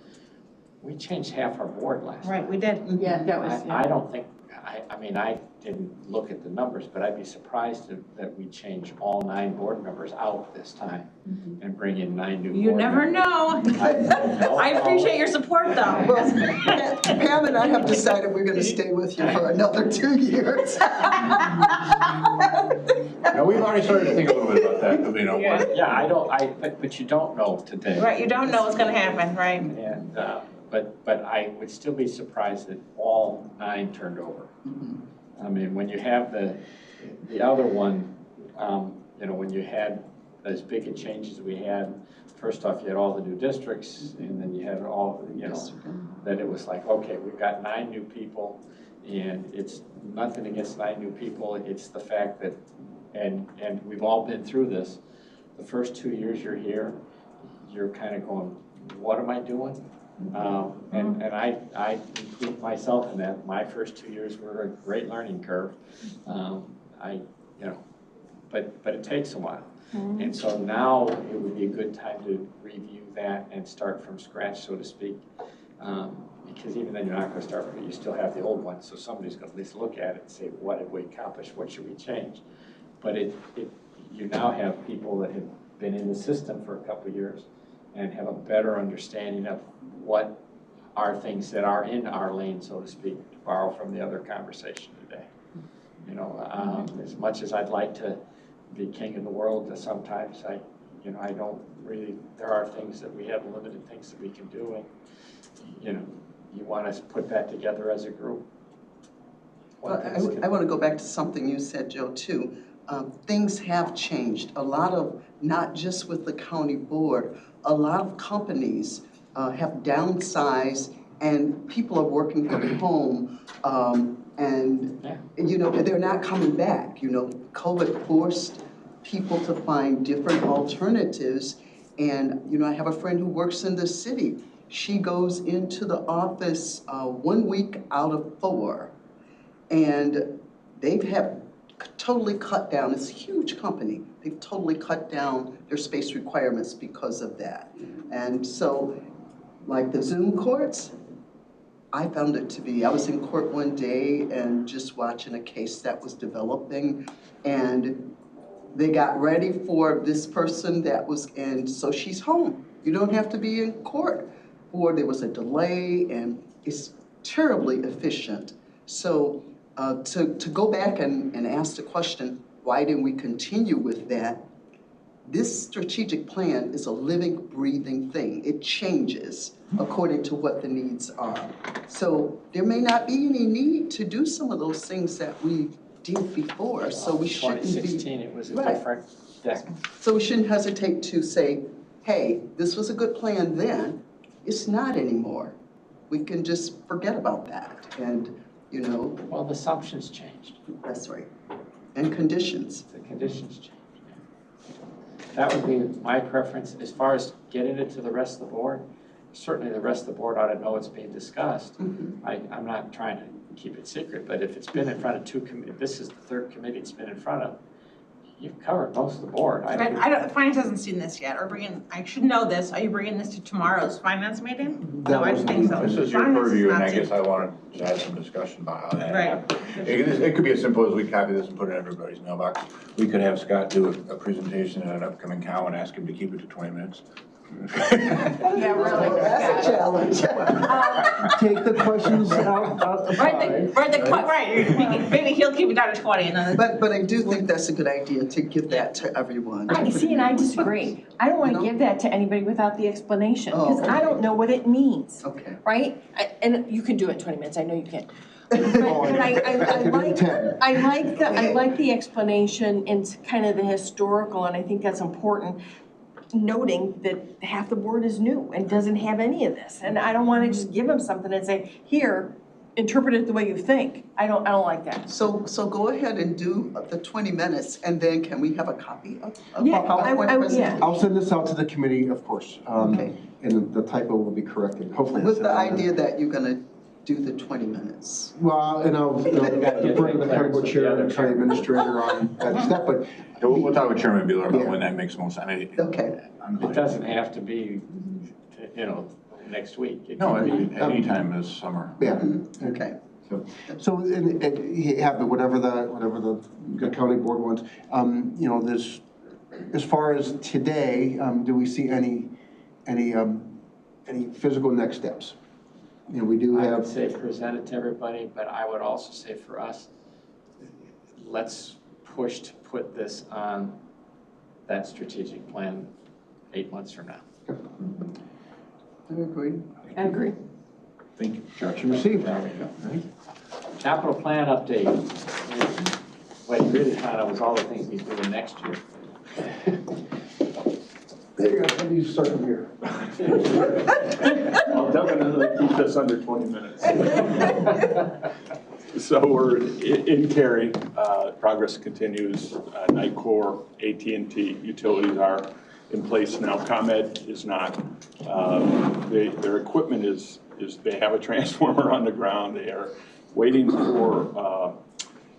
we changed half our board last time. Right, we did. Yeah, that was. I don't think. I mean, I didn't look at the numbers, but I'd be surprised that we change all 9 board members out this time and bring in 9 new. You never know. I appreciate your support, though. Well, Pam and I have decided we're going to stay with you for another 2 years. Now, we've already started to think a little bit about that, Yeah, but you don't know today. Right, you don't know what's going to happen, right? And but I would still be surprised that all 9 turned over. I mean, when you have the other one, when you had as big a change as we had, first off, you had all the new districts, and then you had all, that it was like, okay, we've got 9 new people, and it's nothing against 9 new people. It's the fact that, and we've all been through this, the first 2 years you're here, you're kind of going, what am I doing? And I include myself in that. My first 2 years were a great learning curve. But it takes a while. And so now it would be a good time to review that and start from scratch, so to speak. Because even then you're not going to start, but you still have the old one. So somebody's going to at least look at it and say, what did we accomplish? What should we change? But you now have people that have been in the system for a couple of years and have a better understanding of what are things that are in our lane, so to speak, to borrow from the other conversation today. As much as I'd like to be king of the world, sometimes I don't really, there are things that we have, limited things that we can do, and, you want us to put that together as a group. Well, I want to go back to something you said, Joe, too. Things have changed. A lot of, not just with the county board, a lot of companies have downsized, and people are working from home, and they're not coming back. COVID forced people to find different alternatives, and I have a friend who works in the city. She goes into the office 1 week out of 4, and they've totally cut down. It's a huge company. They've totally cut down their space requirements because of that. And so, like the Zoom courts, I found it to be, I was in court one day and just watching a case that was developing, and they got ready for this person that was in, so she's home. You don't have to be in court. Or there was a delay, and it's terribly efficient. So to go back and ask the question, why didn't we continue with that? This strategic plan is a living, breathing thing. It changes according to what the needs are. So there may not be any need to do some of those things that we did before, so we shouldn't be. 2016, it was a Right. different deck. So we shouldn't hesitate to say, hey, this was a good plan then, it's not anymore. We can just forget about that and, you know. Well, the assumptions changed. That's right. And conditions. The conditions changed. That would be my preference. As far as getting it to the rest of the board, certainly the rest of the board ought to know it's being discussed. I'm not trying to keep it secret, but if it's been in front of two committees, this is the third committee it's been in front of, you've covered most of the board. Finance hasn't seen this yet, or I should know this, are you bringing this to tomorrow's finance meeting? No, I don't think so. This is your Finance purview, and I not guess seen- I wanted to have some discussion about how that Right. happened. It could be as simple as we copy this and put it in everybody's mailbox. We could have Scott do a presentation at an upcoming cow and ask him to keep it to 20 minutes. Yeah, really. That's a challenge. Take the questions out of Right, maybe he'll keep it down to 20 and then. But I do think that's a good idea to give that to everyone. I see, and I disagree. I don't want to give that to anybody without the explanation, because I don't know what it means, Okay. right? And you can do it in 20 minutes, I know you can. But I like the explanation and kind of the historical, and I think that's important, noting that half the board is new and doesn't have any of this. And I don't want to just give them something and say, here, interpret it the way you think. I don't like that. So go ahead and do the 20 minutes, and then can we have a copy of Yeah, PowerPoint presentation? I'll send this out to the committee, of course. Okay. And the typo will be corrected, hopefully. With the idea that you're gonna do the 20 minutes. Well, and I'll defer to the county board chair and county administrator on that step, but. We'll talk with Chairman Bueller about when that makes most sense. I mean, Okay. It doesn't have to be, next week. It no, can be anytime this summer. Yeah. Okay. So and you have whatever the county board wants. This, as far as today, do we see any physical next steps? We do I have. would say present it to everybody, but I would also say for us, let's push to put this on that strategic plan 8 months from now. I agree. I agree. Thank you. Instruction received. There we go. Capital plan update. What you really found out was all the things he's doing next year. There you go. How do you start from here? I'll definitely keep this under 20 minutes. So we're in Cary, progress continues, Nightcore, AT&T utilities are in place now. ComEd is not. Their equipment is they have a transformer on the ground. They are waiting for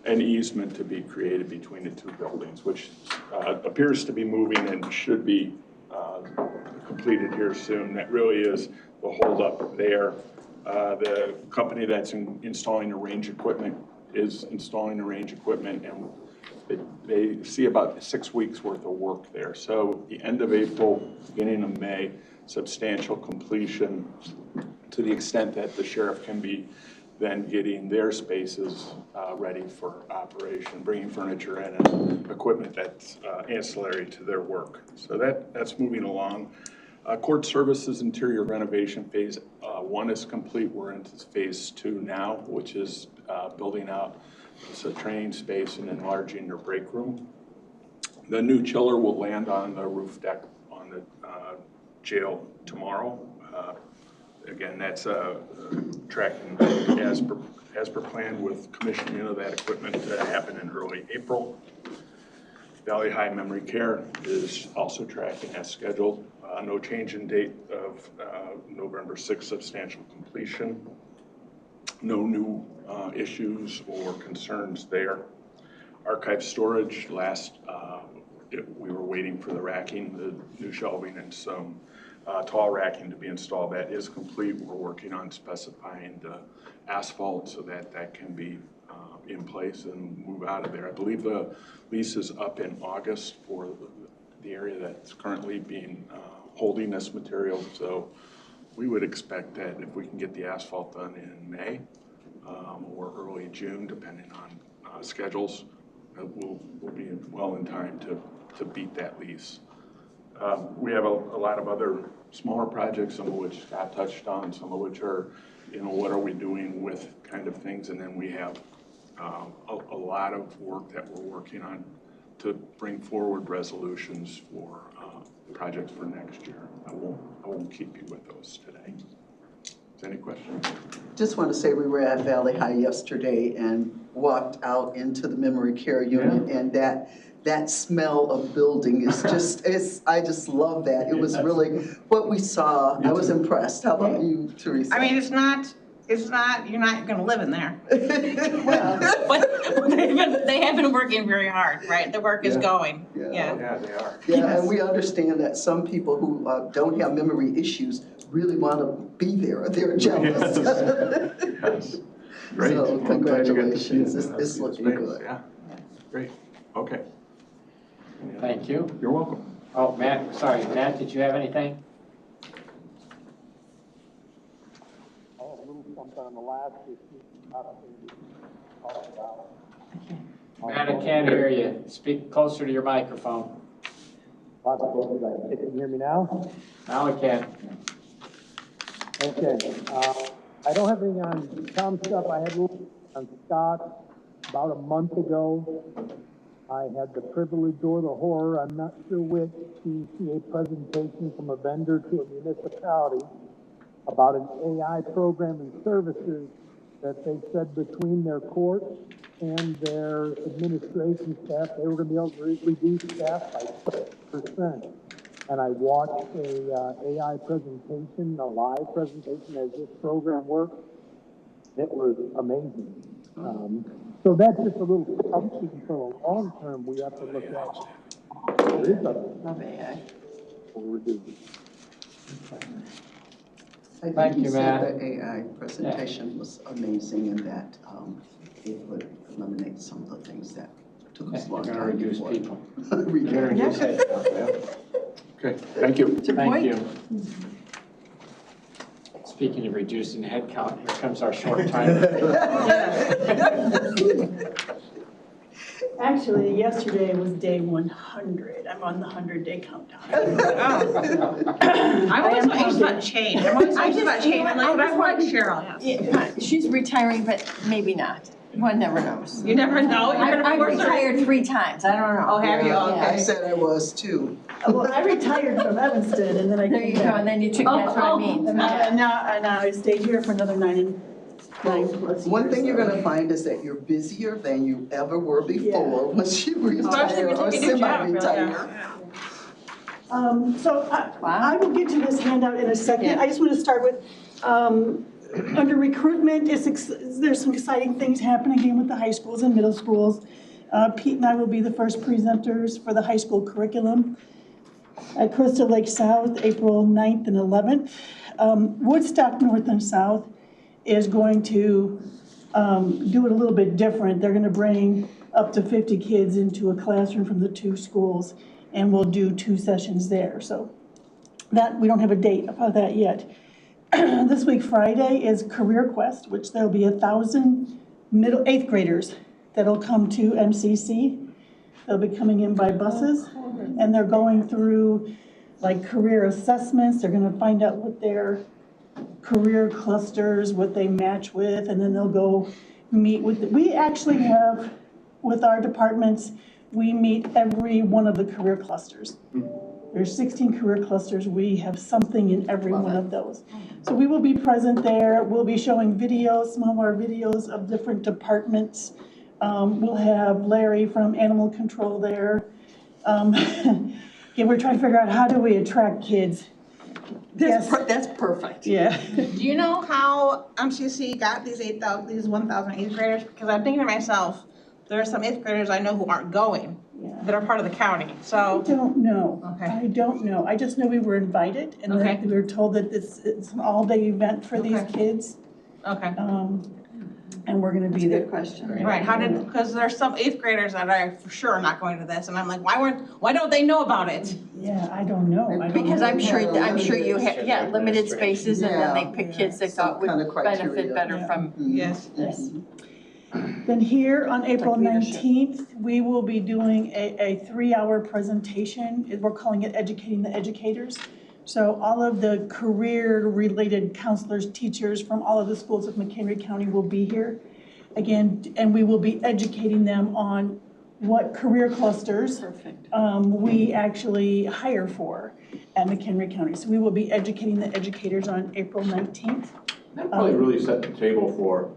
an easement to be created between the two buildings, which appears to be moving and should be completed here soon. That really is the holdup there. The company that's installing the range equipment is installing the range equipment, and they see about 6 weeks worth of work there. So the end of April, beginning of May, substantial completion to the extent that the sheriff can be then getting their spaces ready for operation, bringing furniture in and equipment that's ancillary to their work. So that's moving along. Court services interior renovation phase 1 is complete. We're into phase 2 now, which is building out a training space and enlarging their break room. The new chiller will land on the roof deck on the jail tomorrow. Again, that's tracking as per plan with commissioning of that equipment to happen in early April. Valley High Memory Care is also tracking as scheduled. No change in date of November 6th substantial completion. No new issues or concerns there. Archive storage, we were waiting for the racking, the new shelving, and some tall racking to be installed. That is complete. We're working on specifying the asphalt so that can be in place and move out of there. I believe the lease is up in August for the area that's currently being holding this material. So we would expect that if we can get the asphalt done in May or early June, depending on schedules, we'll be well in time to beat that lease. We have a lot of other smaller projects, some of which Scott touched on, some of which are, what are we doing with kind of things, and then we have a lot of work that we're working on to bring forward resolutions for projects for next year. I won't keep you with those today. Is there any questions? Just want to say we were at Valley High yesterday and walked out into the memory care unit, and that smell of building is just, I just love that. It was really what we saw. I was impressed. How about you, Teresa? I mean, it's not, you're not gonna live in there. But they have been working very hard, right? The work is going, yeah. Yeah, they are. Yeah, and we understand that some people who don't have memory issues really want to be there. They're jealous. Yes. Great. So Well, I'm glad you got to see congratulations. it. It's looking good. Yeah. Great. Okay. Thank you. You're welcome. Oh, Matt, sorry, Matt, did you have anything? I have a little something on the last issue. Talk about. Matt, I can't hear you. Speak closer to your microphone. Can you hear me now? Now I can. Okay. I don't have anything on Tom's stuff. I had a little on Scott about a month ago. I had the privilege or the horror, I'm not sure which, to see a presentation from a vendor to a municipality about an AI program and services that they said between their court and their administration staff, they were going to be able to reduce staff by 6%. And I watched a AI presentation, a live presentation as this program works. It was amazing. So that's just a little something for the long term we have to look at. There is Love AI. I Thank think you, you said Matt. the AI presentation was amazing in that it would eliminate some of the things that took us a long You're time. going to reduce before. people. Reduce. You're gonna reduce it. Okay. Thank you. Thank you. Speaking of reducing headcount, here comes our short timer. Actually, yesterday was day 100. I'm on the 100-day countdown. I'm always so anxious about change. I'm always so anxious about change. I'm like, I want Cheryl. Yeah, she's retiring, but maybe not. One never knows. You never know. I've retired 3 times. I don't know. Oh, have you? Yeah, Okay. I said I was too. Well, I retired from Evanston, and then I There came you go, back. and then you took, that's what I mean. And now I stayed here for another 9 plus years. One thing you're going to find is that you're busier than you ever were before once you Especially retire or when you take a new job, semi-retire. So I will get to this handout in a second. Yeah. I just want to start with, under recruitment, there's some exciting things happening again with the high schools and middle schools. Pete and I will be the first presenters for the high school curriculum at Crystal Lake South, April 9th and 11th. Woodstock North and South is going to do it a little bit different. They're going to bring up to 50 kids into a classroom from the 2 schools, and we'll do 2 sessions there. So that, we don't have a date about that yet. This week, Friday, is Career Quest, which there'll be 1,000 8th graders that'll come to MCC. They'll be coming in by buses, and they're going through like career assessments. They're going to find out what their career clusters, what they match with, and then they'll go meet with, we actually have, with our departments, we meet every one of the career clusters. There's 16 career clusters. We have something in every one of those. So we will be present there. We'll be showing videos, some of our videos of different departments. We'll have Larry from Animal Control there. Again, we're trying to figure out how do we attract kids. That's perfect. Yeah. Do you know how MCC got these 1,000 8th graders? Because I'm thinking to myself, there are some 8th graders I know who aren't going, that are part of the county, so. I don't know. Okay. I don't know. I just know we were invited, and Okay. that we were told that it's an all-day event for these kids. Okay. And we're gonna be there. Good question. Right, because there's some 8th graders that are for sure not going to this, and I'm like, why don't they know about it? Yeah, I don't know. Because I'm sure you have, limited spaces, and then they pick kids they thought would Some kind of criteria. benefit better from. Yes. Yes. Then here on April 19th, we will be doing a 3-hour presentation. We're calling it Educating the Educators. So all of the career-related counselors, teachers from all of the schools of McHenry County will be here. Again, and we will be educating them on what career clusters we actually hire for at McHenry County. So we will be educating the educators on April 19th. That probably really set the table for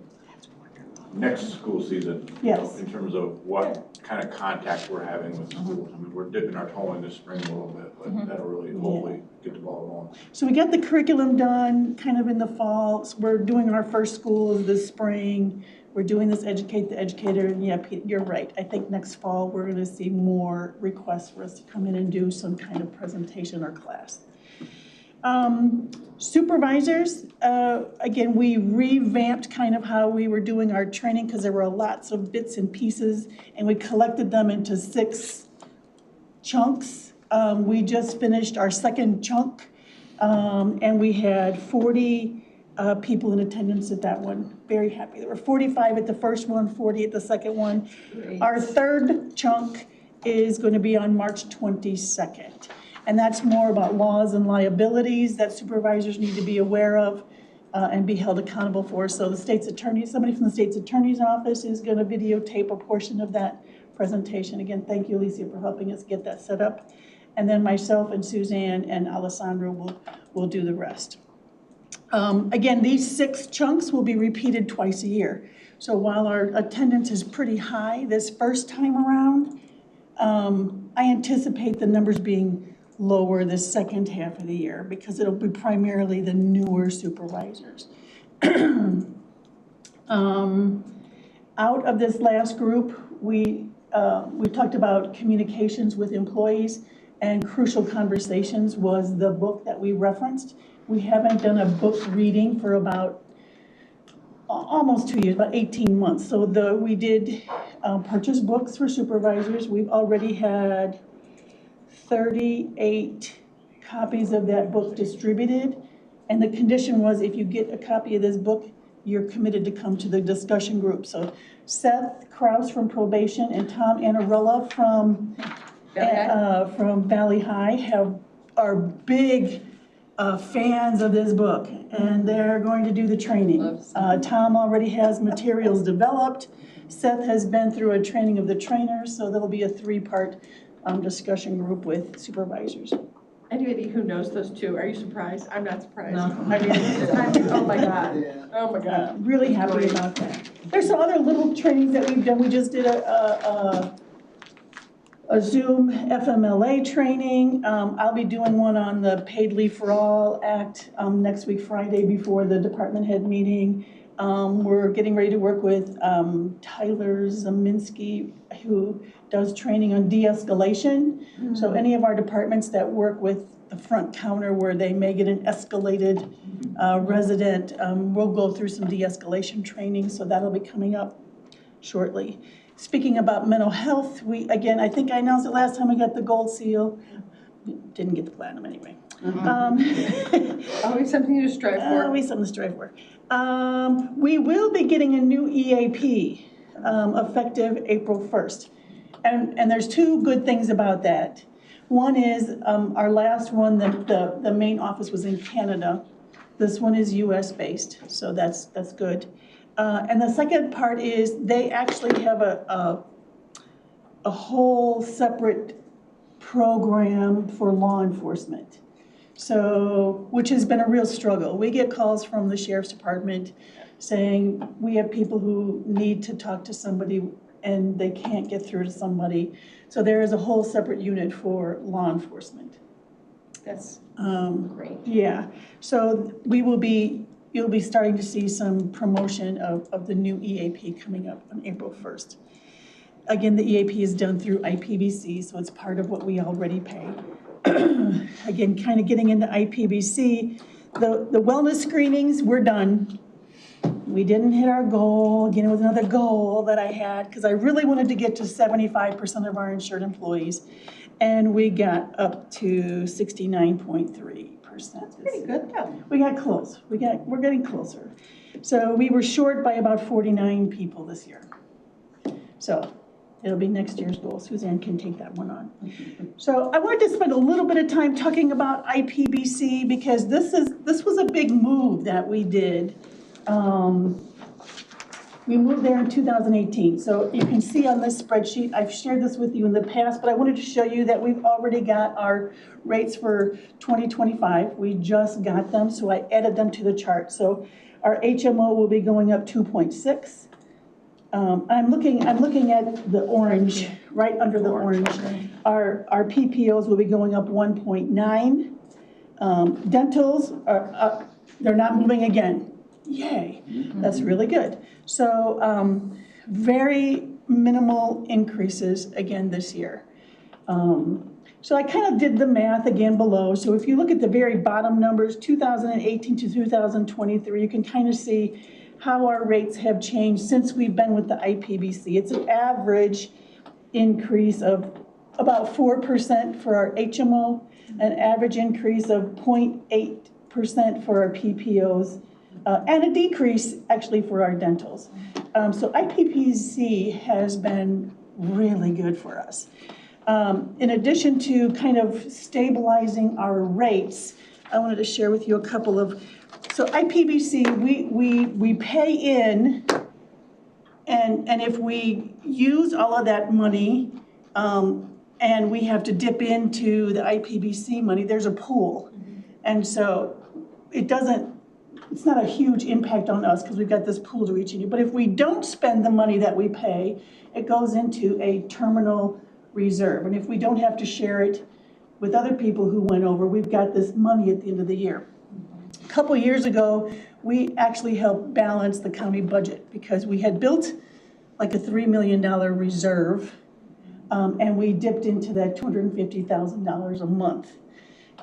next school season. Yes. In terms of what kind of contact we're having with schools. I mean, we're dipping our toe in this spring a little bit, but that'll really hopefully get the ball rolling. So we got the curriculum done kind of in the fall. So we're doing our first schools this spring. We're doing this Educate the Educator, and yeah, Pete, you're right. I think next fall we're going to see more requests for us to come in and do some kind of presentation or class. Supervisors, again, we revamped kind of how we were doing our training because there were lots of bits and pieces, and we collected them into 6 chunks. We just finished our second chunk, and we had 40 people in attendance at that one. Very happy. There were 45 at the first one, 40 at the second one. Great. Our third chunk is going to be on March 22nd. And that's more about laws and liabilities that supervisors need to be aware of and be held accountable for. So the state's attorney, somebody from the state's attorney's office is going to videotape a portion of that presentation. Again, thank you, Alicia, for helping us get that set up. And then myself and Suzanne and Alessandro will do the rest. Again, these 6 chunks will be repeated twice a year. So while our attendance is pretty high this first time around, I anticipate the numbers being lower the second half of the year because it'll be primarily the newer supervisors. Out of this last group, we talked about communications with employees, and Crucial Conversations was the book that we referenced. We haven't done a book reading for about almost 2 years, about 18 months. So we did purchase books for supervisors. We've already had 38 copies of that book distributed. And the condition was if you get a copy of this book, you're committed to come to the discussion group. So Seth Krause from probation and Tom Anarella from Valley High are big fans of this book, and they're going to do the training. Tom already has materials developed. Seth has been through a training of the trainers, so there'll be a 3-part discussion group with supervisors. Anybody who knows those 2, are you surprised? I'm not surprised. No. I mean, oh my God. Yeah. Oh my God. Really happy about that. There's some other little trainings that we've done. We just did a Zoom FMLA training. I'll be doing one on the Paid Leave for All Act next week, Friday, before the department head meeting. We're getting ready to work with Tyler Zaminsky, who does training on de-escalation. Mm-hmm. So any of our departments that work with the front counter where they may get an escalated resident, we'll go through some de-escalation training, so that'll be coming up shortly. Speaking about mental health, I think I announced it last time we got the gold seal. Didn't get the platinum anyway. Always something to strive for. Always something to strive for. We will be getting a new EAP effective April 1st. And there's 2 good things about that. One is our last one, the main office was in Canada. This one is US based, so that's good. And the second part is they actually have a whole separate program for law enforcement. So, which has been a real struggle. We get calls from the sheriff's department saying we have people who need to talk to somebody and they can't get through to somebody. So there is a whole separate unit for law enforcement. That's great. Yeah, so you'll be starting to see some promotion of the new EAP coming up on April 1st. Again, the EAP is done through IPBC, so it's part of what we already pay. Again, kind of getting into IPBC, the wellness screenings, we're done. We didn't hit our goal. Again, it was another goal that I had because I really wanted to get to 75% of our insured employees, and we got up to 69.3%. That's pretty good though. We got close. We're getting closer. So we were short by about 49 people this year. So it'll be next year's goal. Suzanne can take that one on. So I wanted to spend a little bit of time talking about IPBC because this was a big move that we did. We moved there in 2018. So you can see on this spreadsheet, I've shared this with you in the past, but I wanted to show you that we've already got our rates for 2025. We just got them, so I added them to the chart. So our HMO will be going up 2.6. I'm looking at the orange, right under the orange. Our PPOs will be going up 1.9. Dentals are they're not moving again. Yay, that's really good. So very minimal increases again this year. So I kind of did the math again below. So if you look at the very bottom numbers, 2018 to 2023, you can kind of see how our rates have changed since we've been with the IPBC. It's an average increase of about 4% for our HMO, an average increase of 0.8% for our PPOs, and a decrease actually for our dentals. So IPBC has been really good for us. In addition to kind of stabilizing our rates, I wanted to share with you a couple of, so IPBC, we pay in, and if we use all of that money, and we have to dip into the IPBC money, there's a pool. And so it's not a huge impact on us because we've got this pool to reach into. But if we don't spend the money that we pay, it goes into a terminal reserve. And if we don't have to share it with other people who went over, we've got this money at the end of the year. A couple years ago, we actually helped balance the county budget because we had built like a $3 million reserve, and we dipped into that $250,000 a month.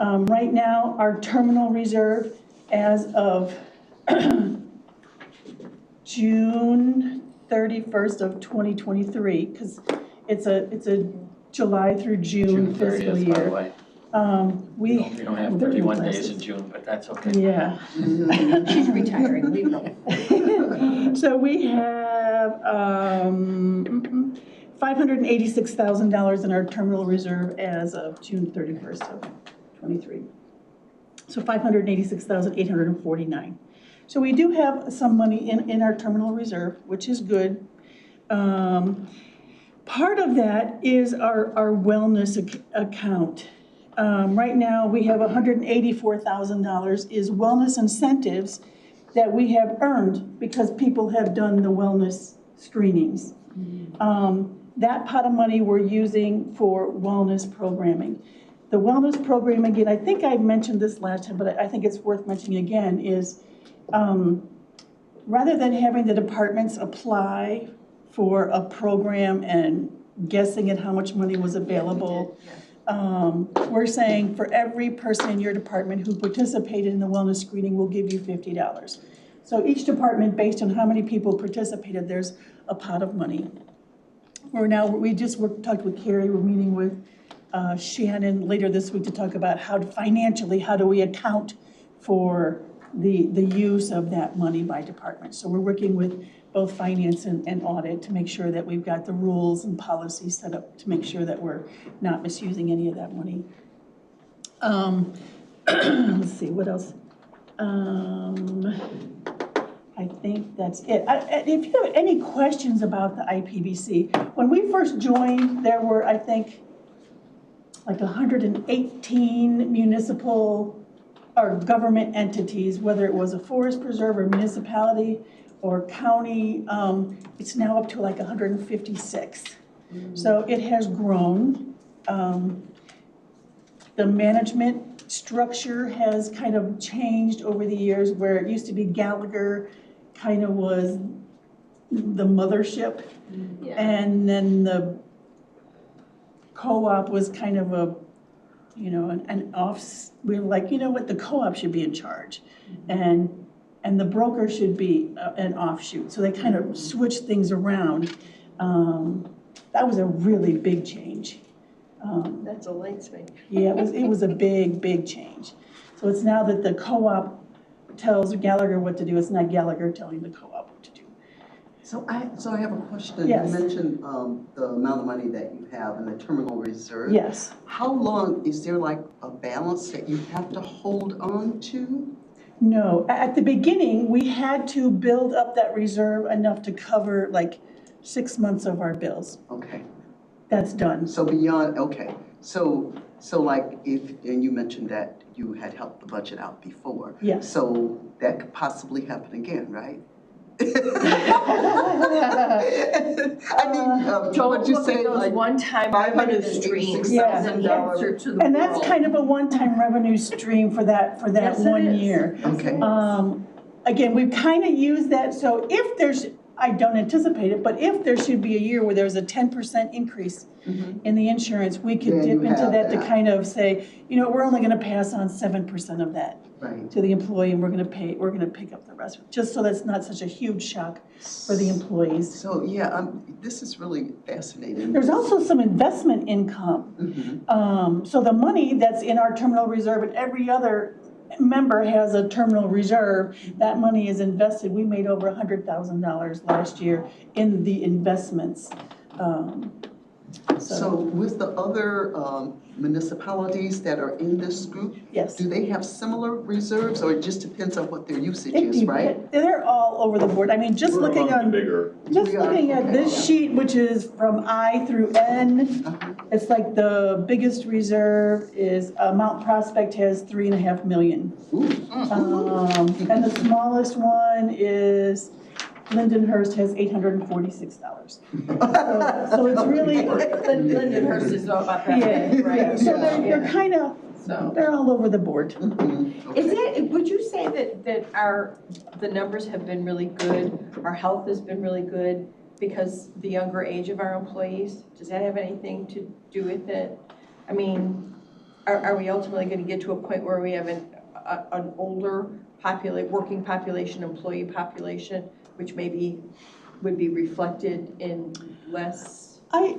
Right now, our terminal reserve as of June 31st of 2023, because it's a July through June fiscal 30th, year. by the way. We don't have 31 days in June, but that's okay. Yeah. She's retiring, leave her. So we have $586,000 in our terminal reserve as of June 31st of 23. So 586,849. So we do have some money in our terminal reserve, which is good. Part of that is our wellness account. Right now we have $184,000 is wellness incentives that we have earned because people have done the wellness screenings. That pot of money we're using for wellness programming. The wellness program, again, I think I mentioned this last time, but I think it's worth mentioning again, is rather than having the departments apply for a program and guessing at how much money was available, we're saying for every person in your department who participated in the wellness screening, we'll give you $50. So each department, based on how many people participated, there's a pot of money. We just talked with Carrie, we're meeting with Shannon later this week to talk about how do we account for the use of that money by department. So we're working with both finance and audit to make sure that we've got the rules and policies set up to make sure that we're not misusing any of that money. Let's see, what else? I think that's it. If you have any questions about the IPBC, when we first joined, there were, I think, like 118 municipal or government entities, whether it was a forest preserve or municipality or county. It's now up to like 156. So it has grown. The management structure has kind of changed over the years, where it used to be Gallagher kind of was the mothership, and then the co-op was kind of a, an off. We're like, what, the co-op should be in charge, and the broker should be an offshoot. So they kind of switched things around. That was a really big change. That's a light swing. Yeah, it was a big change. So it's now that the co-op tells Gallagher what to do, it's not Gallagher telling the co-op what to do. So I have a question. Yes. You mentioned the amount of money that you have in the terminal reserve. Yes. How long, is there like a balance that you have to hold on to? No, at the beginning, we had to build up that reserve enough to cover like 6 months of our bills. Okay. That's done. So beyond, okay. So like and you mentioned that you had helped the budget out before. Yes. So that could possibly happen again, right? I mean, Don't what you look say, at those like one-time revenue streams. $586,000. And that's kind of a one-time revenue stream for that Yes, it 1 is. year. Okay. Again, we've kind of used that, so if there's, I don't anticipate it, but if there should be a year where there's a 10% increase in the insurance, we could Then dip you into have that to that. kind of say, you know, we're only gonna pass on 7% of that Right. to the employee, and we're gonna pick up the rest, just so that's not such a huge shock for the employees. So, yeah, this is really fascinating. There's also some investment income. So the money that's in our terminal reserve, and every other member has a terminal reserve, that money is invested. We made over $100,000 last year in the investments. So with the other municipalities that are in this group, Yes. do they have similar reserves, or it just depends on what their usage is, right? They're all over the board. I mean, just We're looking among the on, bigger. just We are, looking at okay. this sheet, which is from I through N, it's like the biggest reserve is, Mount Prospect has 3.5 million. And the smallest one is Lindenhurst has $846. So it's really. Lindenhurst is all about that, Yeah, right? so they're kind of, So, they're all over the board. is it, would you say that the numbers have been really good, our health has been really good because the younger age of our employees? Does that have anything to do with it? I mean, are we ultimately gonna get to a point where we have an older working population, employee population, which maybe would be reflected in less? I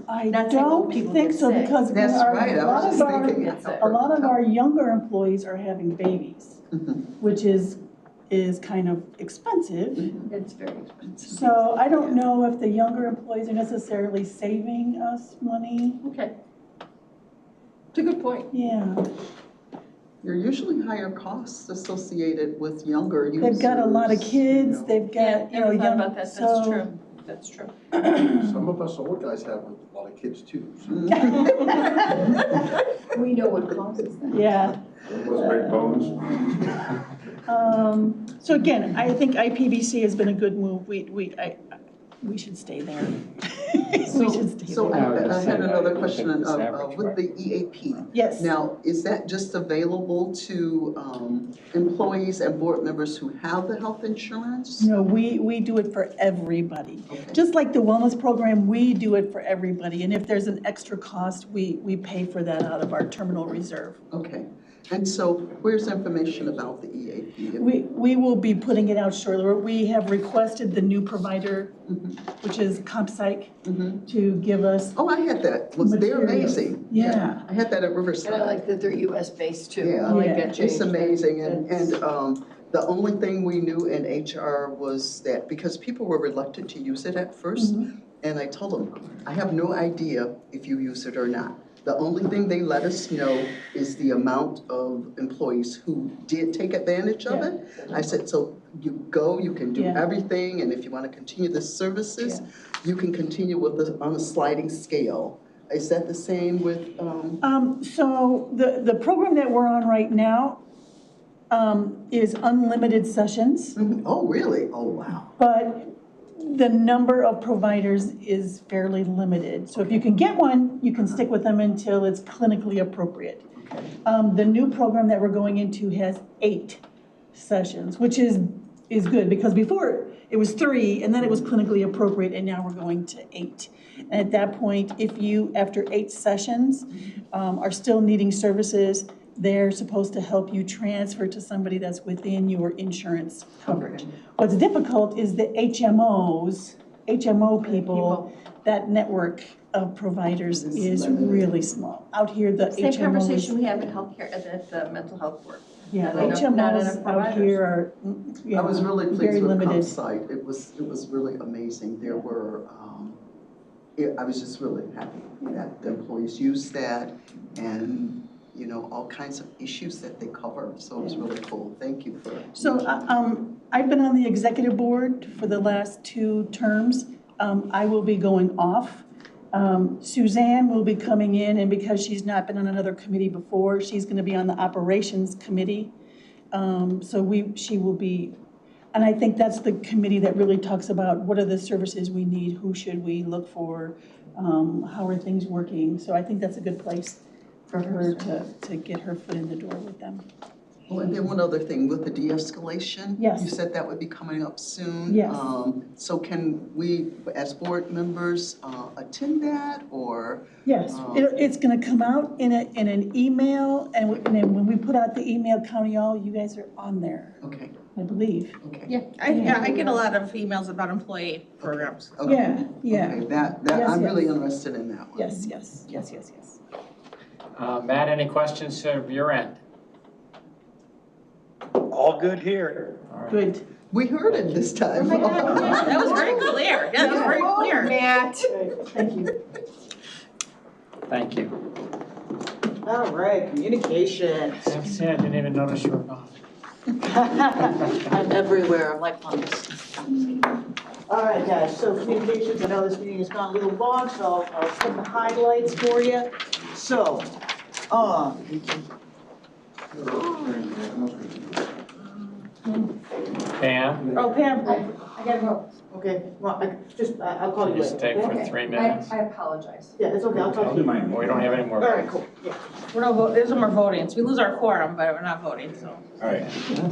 Not saying old don't people think get so, sick. because That's right, I was just thinking. a lot of our younger employees are having babies, which is kind of expensive. It's very expensive. So I don't know if the younger employees are necessarily saving us money. Okay. It's a good point. Yeah, There are usually higher costs associated with younger users. they've got a lot of kids, they've got, you know, Never thought young, about that, that's so. true, that's true. Some of us old guys have a lot of kids too. We know what causes that. Yeah. Those big bones. So again, I think IPBC has been a good move. We should stay there. We should stay So there. I had another question This average, with right? the EAP. Yes. Now, is that just available to employees and board members who have the health insurance? No, we do it for everybody. Okay. Just like the wellness program, we do it for everybody. And if there's an extra cost, we pay for that out of our terminal reserve. Okay. And so where's information about the EAP? We will be putting it out shortly. We have requested the new provider, which is CompPsych, to give us. Oh, I had that. They're materials. amazing. Yeah. I had that at Riverside. And I like that they're US based too. Yeah. I like Yeah. that change. It's amazing, and That's- the only thing we knew in HR was that, because people were reluctant to use it at first, and I told them, I have no idea if you use it or not. The only thing they let us know is the amount of employees who did take advantage of it. I said, so you go, you can do everything, and if you want to continue the services, you can continue with on a sliding scale. Is that the same with? So the program that we're on right now is unlimited sessions, Oh, really? Oh, wow. but the number of providers is fairly limited. So if you can get one, you can stick with them until it's clinically appropriate. The new program that we're going into has 8 sessions, which is good, because before it was 3 and then it was clinically appropriate, and now we're going to 8. And at that point, if you, after 8 sessions, are still needing services, they're supposed to help you transfer to somebody that's within your insurance coverage. What's difficult is the HMO people, that network of providers is really small. Out here, the HMO Same conversation we have in healthcare, at the mental health board. Yeah, Not enough HMOs out providers. here are, you I was know, really very pleased with limited. comp site. It was really amazing. There were, I was just really happy that the employees used that and, you know, all kinds of issues that they cover. So it was really cool. Thank you for. So, I've been on the executive board for the last 2 terms. I will be going off. Suzanne will be coming in, and because she's not been on another committee before, she's gonna be on the operations committee. She will be, and I think that's the committee that really talks about what are the services we need, who should we look for, how are things working. So I think that's a good place for her to get her foot in the door with them. Well, and then one other thing, with the de-escalation. Yes. You said that would be coming up soon. Yes. So can we, as board members, attend that, or? Yes, it's gonna come out in an email, and then when we put out the email, County Hall, you guys are on there, Okay, I believe. okay. Yeah, I get a lot of emails about employee programs. Okay. Yeah. Okay, that, Yes, I'm really yes. interested in that one. Yes. Matt, any questions of your end? All good here. All right. Good. We heard it this time. That was very clear. That was very clear. Matt. Thank you. Thank you. All right, communication. See, I didn't even notice you were gone. I'm everywhere, I'm like Thomas. All right, guys, so communications, I know this meeting has gone a little long, so I'll put the highlights for you. So, Pam, oh, Pam, I gotta go. okay, well, I'll call can you you later. stay for Okay. 3 minutes? I apologize. Yeah, it's okay, I'll talk to you. Well, we don't have any All more. right, cool, yeah. We're not voting, there's no more voting, so we lose our quorum, but we're not voting, so. All right,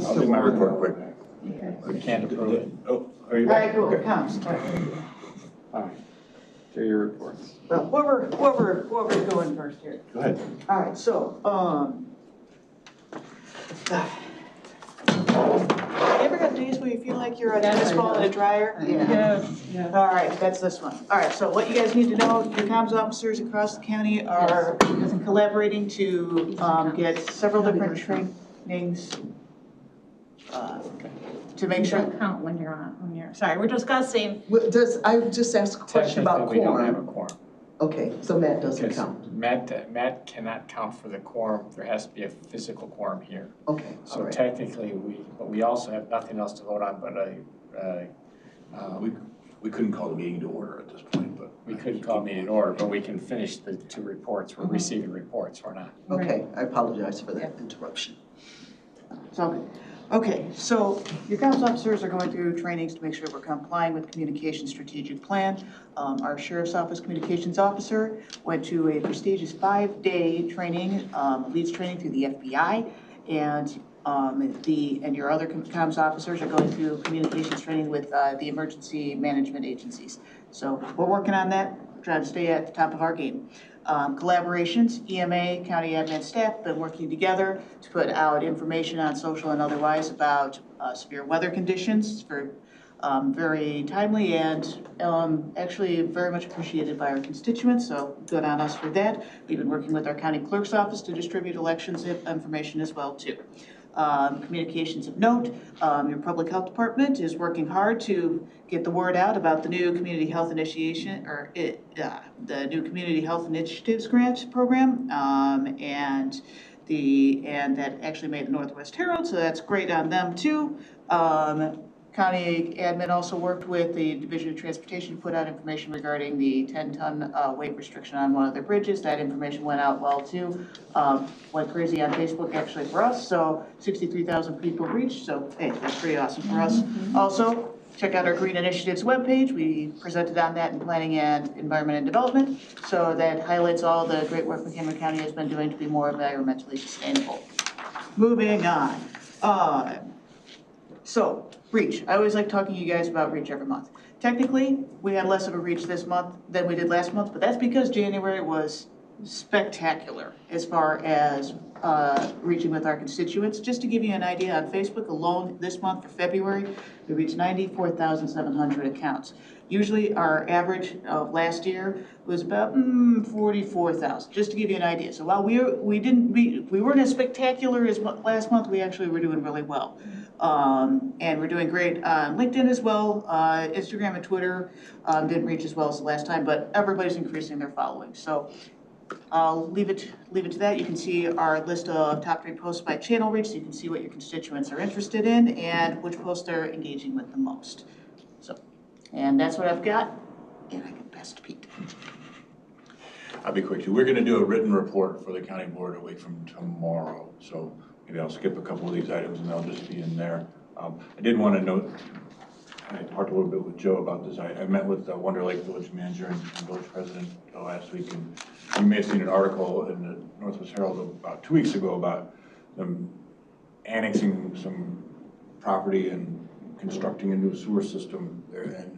I'll do my report quick. We can't approve it. Oh, are you All right, back? cool, Okay. comes. All right, do your reports. Well, whoever's going first here. Go ahead. All right, so, you ever have days where you feel like you're a tennis ball in a dryer? Yeah. All right, that's this one. All right, so what you guys need to know, your comms officers across the county are collaborating to get several different trainings to make You sure. don't count when you're sorry, we're discussing. I just asked a question about Technically, we don't have a quorum. quorum. Okay, so Matt doesn't Because count. Matt cannot count for the quorum. There has to be a physical quorum here. Okay, all So right. technically, but we also have nothing else to vote on but We couldn't call the meeting to order at this point, but. we couldn't call meeting in order, but we can finish the 2 reports. We're receiving reports, we're not. Okay, I apologize for that interruption. It's all good. Okay, so your comms officers are going through trainings to make sure we're complying with communication strategic plan. Our sheriff's office communications officer went to a prestigious 5-day training, leads training through the FBI, and your other comms officers are going through communications training with the emergency management agencies. So we're working on that, trying to stay at the top of our game. Collaborations, EMA, county admin staff, been working together to put out information on social and otherwise about severe weather conditions for very timely and actually very much appreciated by our constituents, so good on us for that. We've been working with our county clerk's office to distribute elections information as well too. Communications of note, your public health department is working hard to get the word out about the new community health initiation, or the new community health initiatives grant program, and that actually made the Northwest Herald, so that's great on them too. County admin also worked with the Division of Transportation to put out information regarding the 10-ton weight restriction on one of their bridges. That information went out well too. Went crazy on Facebook actually for us, so 63,000 people reached, so hey, that's pretty awesome for us. Also, check out our Green Initiatives webpage. We presented on that in Planning and Environment and Development, so that highlights all the great work McHenry County has been doing to be more environmentally sustainable. Moving on. So, reach. I always like talking to you guys about reach every month. Technically, we had less of a reach this month than we did last month, but that's because January was spectacular as far as reaching with our constituents. Just to give you an idea, on Facebook alone this month for February, we reached 94,700 accounts. Usually our average of last year was about 44,000, just to give you an idea. So while we weren't as spectacular as last month, we actually were doing really well. And we're doing great on LinkedIn as well. Instagram and Twitter didn't reach as well as the last time, but everybody's increasing their following. So I'll leave it to that. You can see our list of top 3 posts by channel reach, so you can see what your constituents are interested in and which posts they're engaging with the most. So, and that's what I've got, and I can pass to Pete. I'll be quick too. We're gonna do a written report for the county board a week from tomorrow, so maybe I'll skip a couple of these items and they'll just be in there. I did want to note, I talked a little bit with Joe about this. I met with the Wonder Lake Village Manager and Village President last week, and you may have seen an article in the Northwest Herald about 2 weeks ago about them annexing some property and constructing a new sewer system there, and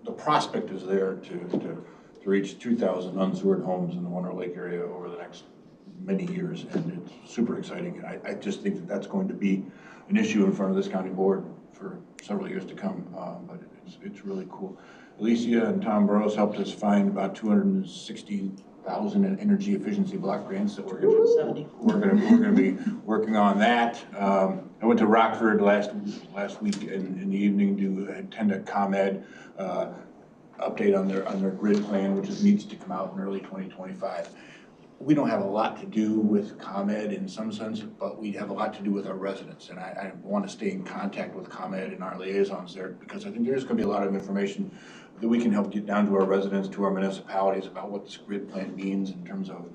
the prospect is there to reach 2,000 unsewered homes in the Wonder Lake area over the next many years, and it's super exciting. I just think that that's going to be an issue in front of this county board for several years to come, but it's really cool. Alicia and Tom Burrows helped us find about 260,000 in energy efficiency block grants that we're going to be working on that. I went to Rockford last week in the evening to attend a ComEd update on their grid plan, which needs to come out in early 2025. We don't have a lot to do with ComEd in some sense, but we have a lot to do with our residents. And I want to stay in contact with ComEd and our liaisons there, because I think there's going to be a lot of information that we can help get down to our residents, to our municipalities, about what this grid plan means in terms of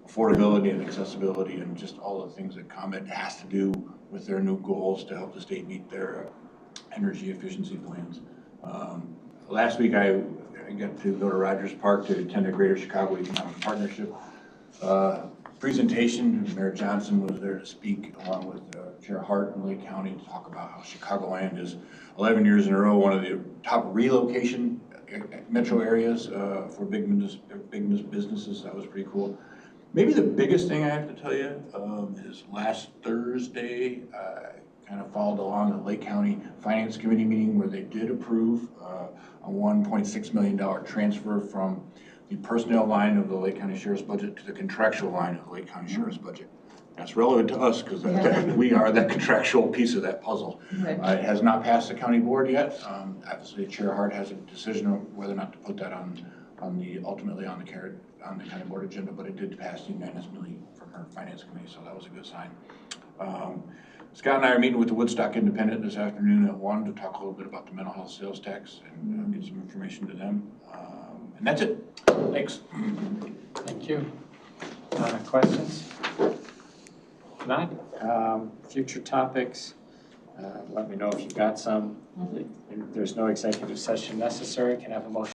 affordability and accessibility and just all the things that ComEd has to do with their new goals to help the state meet their energy efficiency plans. Last week I got to go to Rogers Park to attend a Greater Chicago Economic Partnership presentation. Mayor Johnson was there to speak along with Chair Hart in Lake County to talk about how Chicagoland is 11 years in a row one of the top relocation metro areas for big businesses. That was pretty cool. Maybe the biggest thing I have to tell you is last Thursday, kind of followed along the Lake County Finance Committee meeting where they did approve a $1.6 million transfer from the personnel line of the Lake County Sheriff's budget to the contractual line of the Lake County Sheriff's budget. That's relevant to us because we are the contractual piece of that puzzle. Right. It has not passed the county board yet. Obviously, Chair Hart has a decision on whether or not to put that ultimately on the county board agenda, but it did pass unanimously from her finance committee, so that was a good sign. Scott and I are meeting with the Woodstock Independent this afternoon at 1 to talk a little bit about the mental health sales tax and get some information to them. And that's it. Thanks. Thank you. Questions? If not, future topics, let me know if you've got some. If there's no executive session necessary, can I have a motion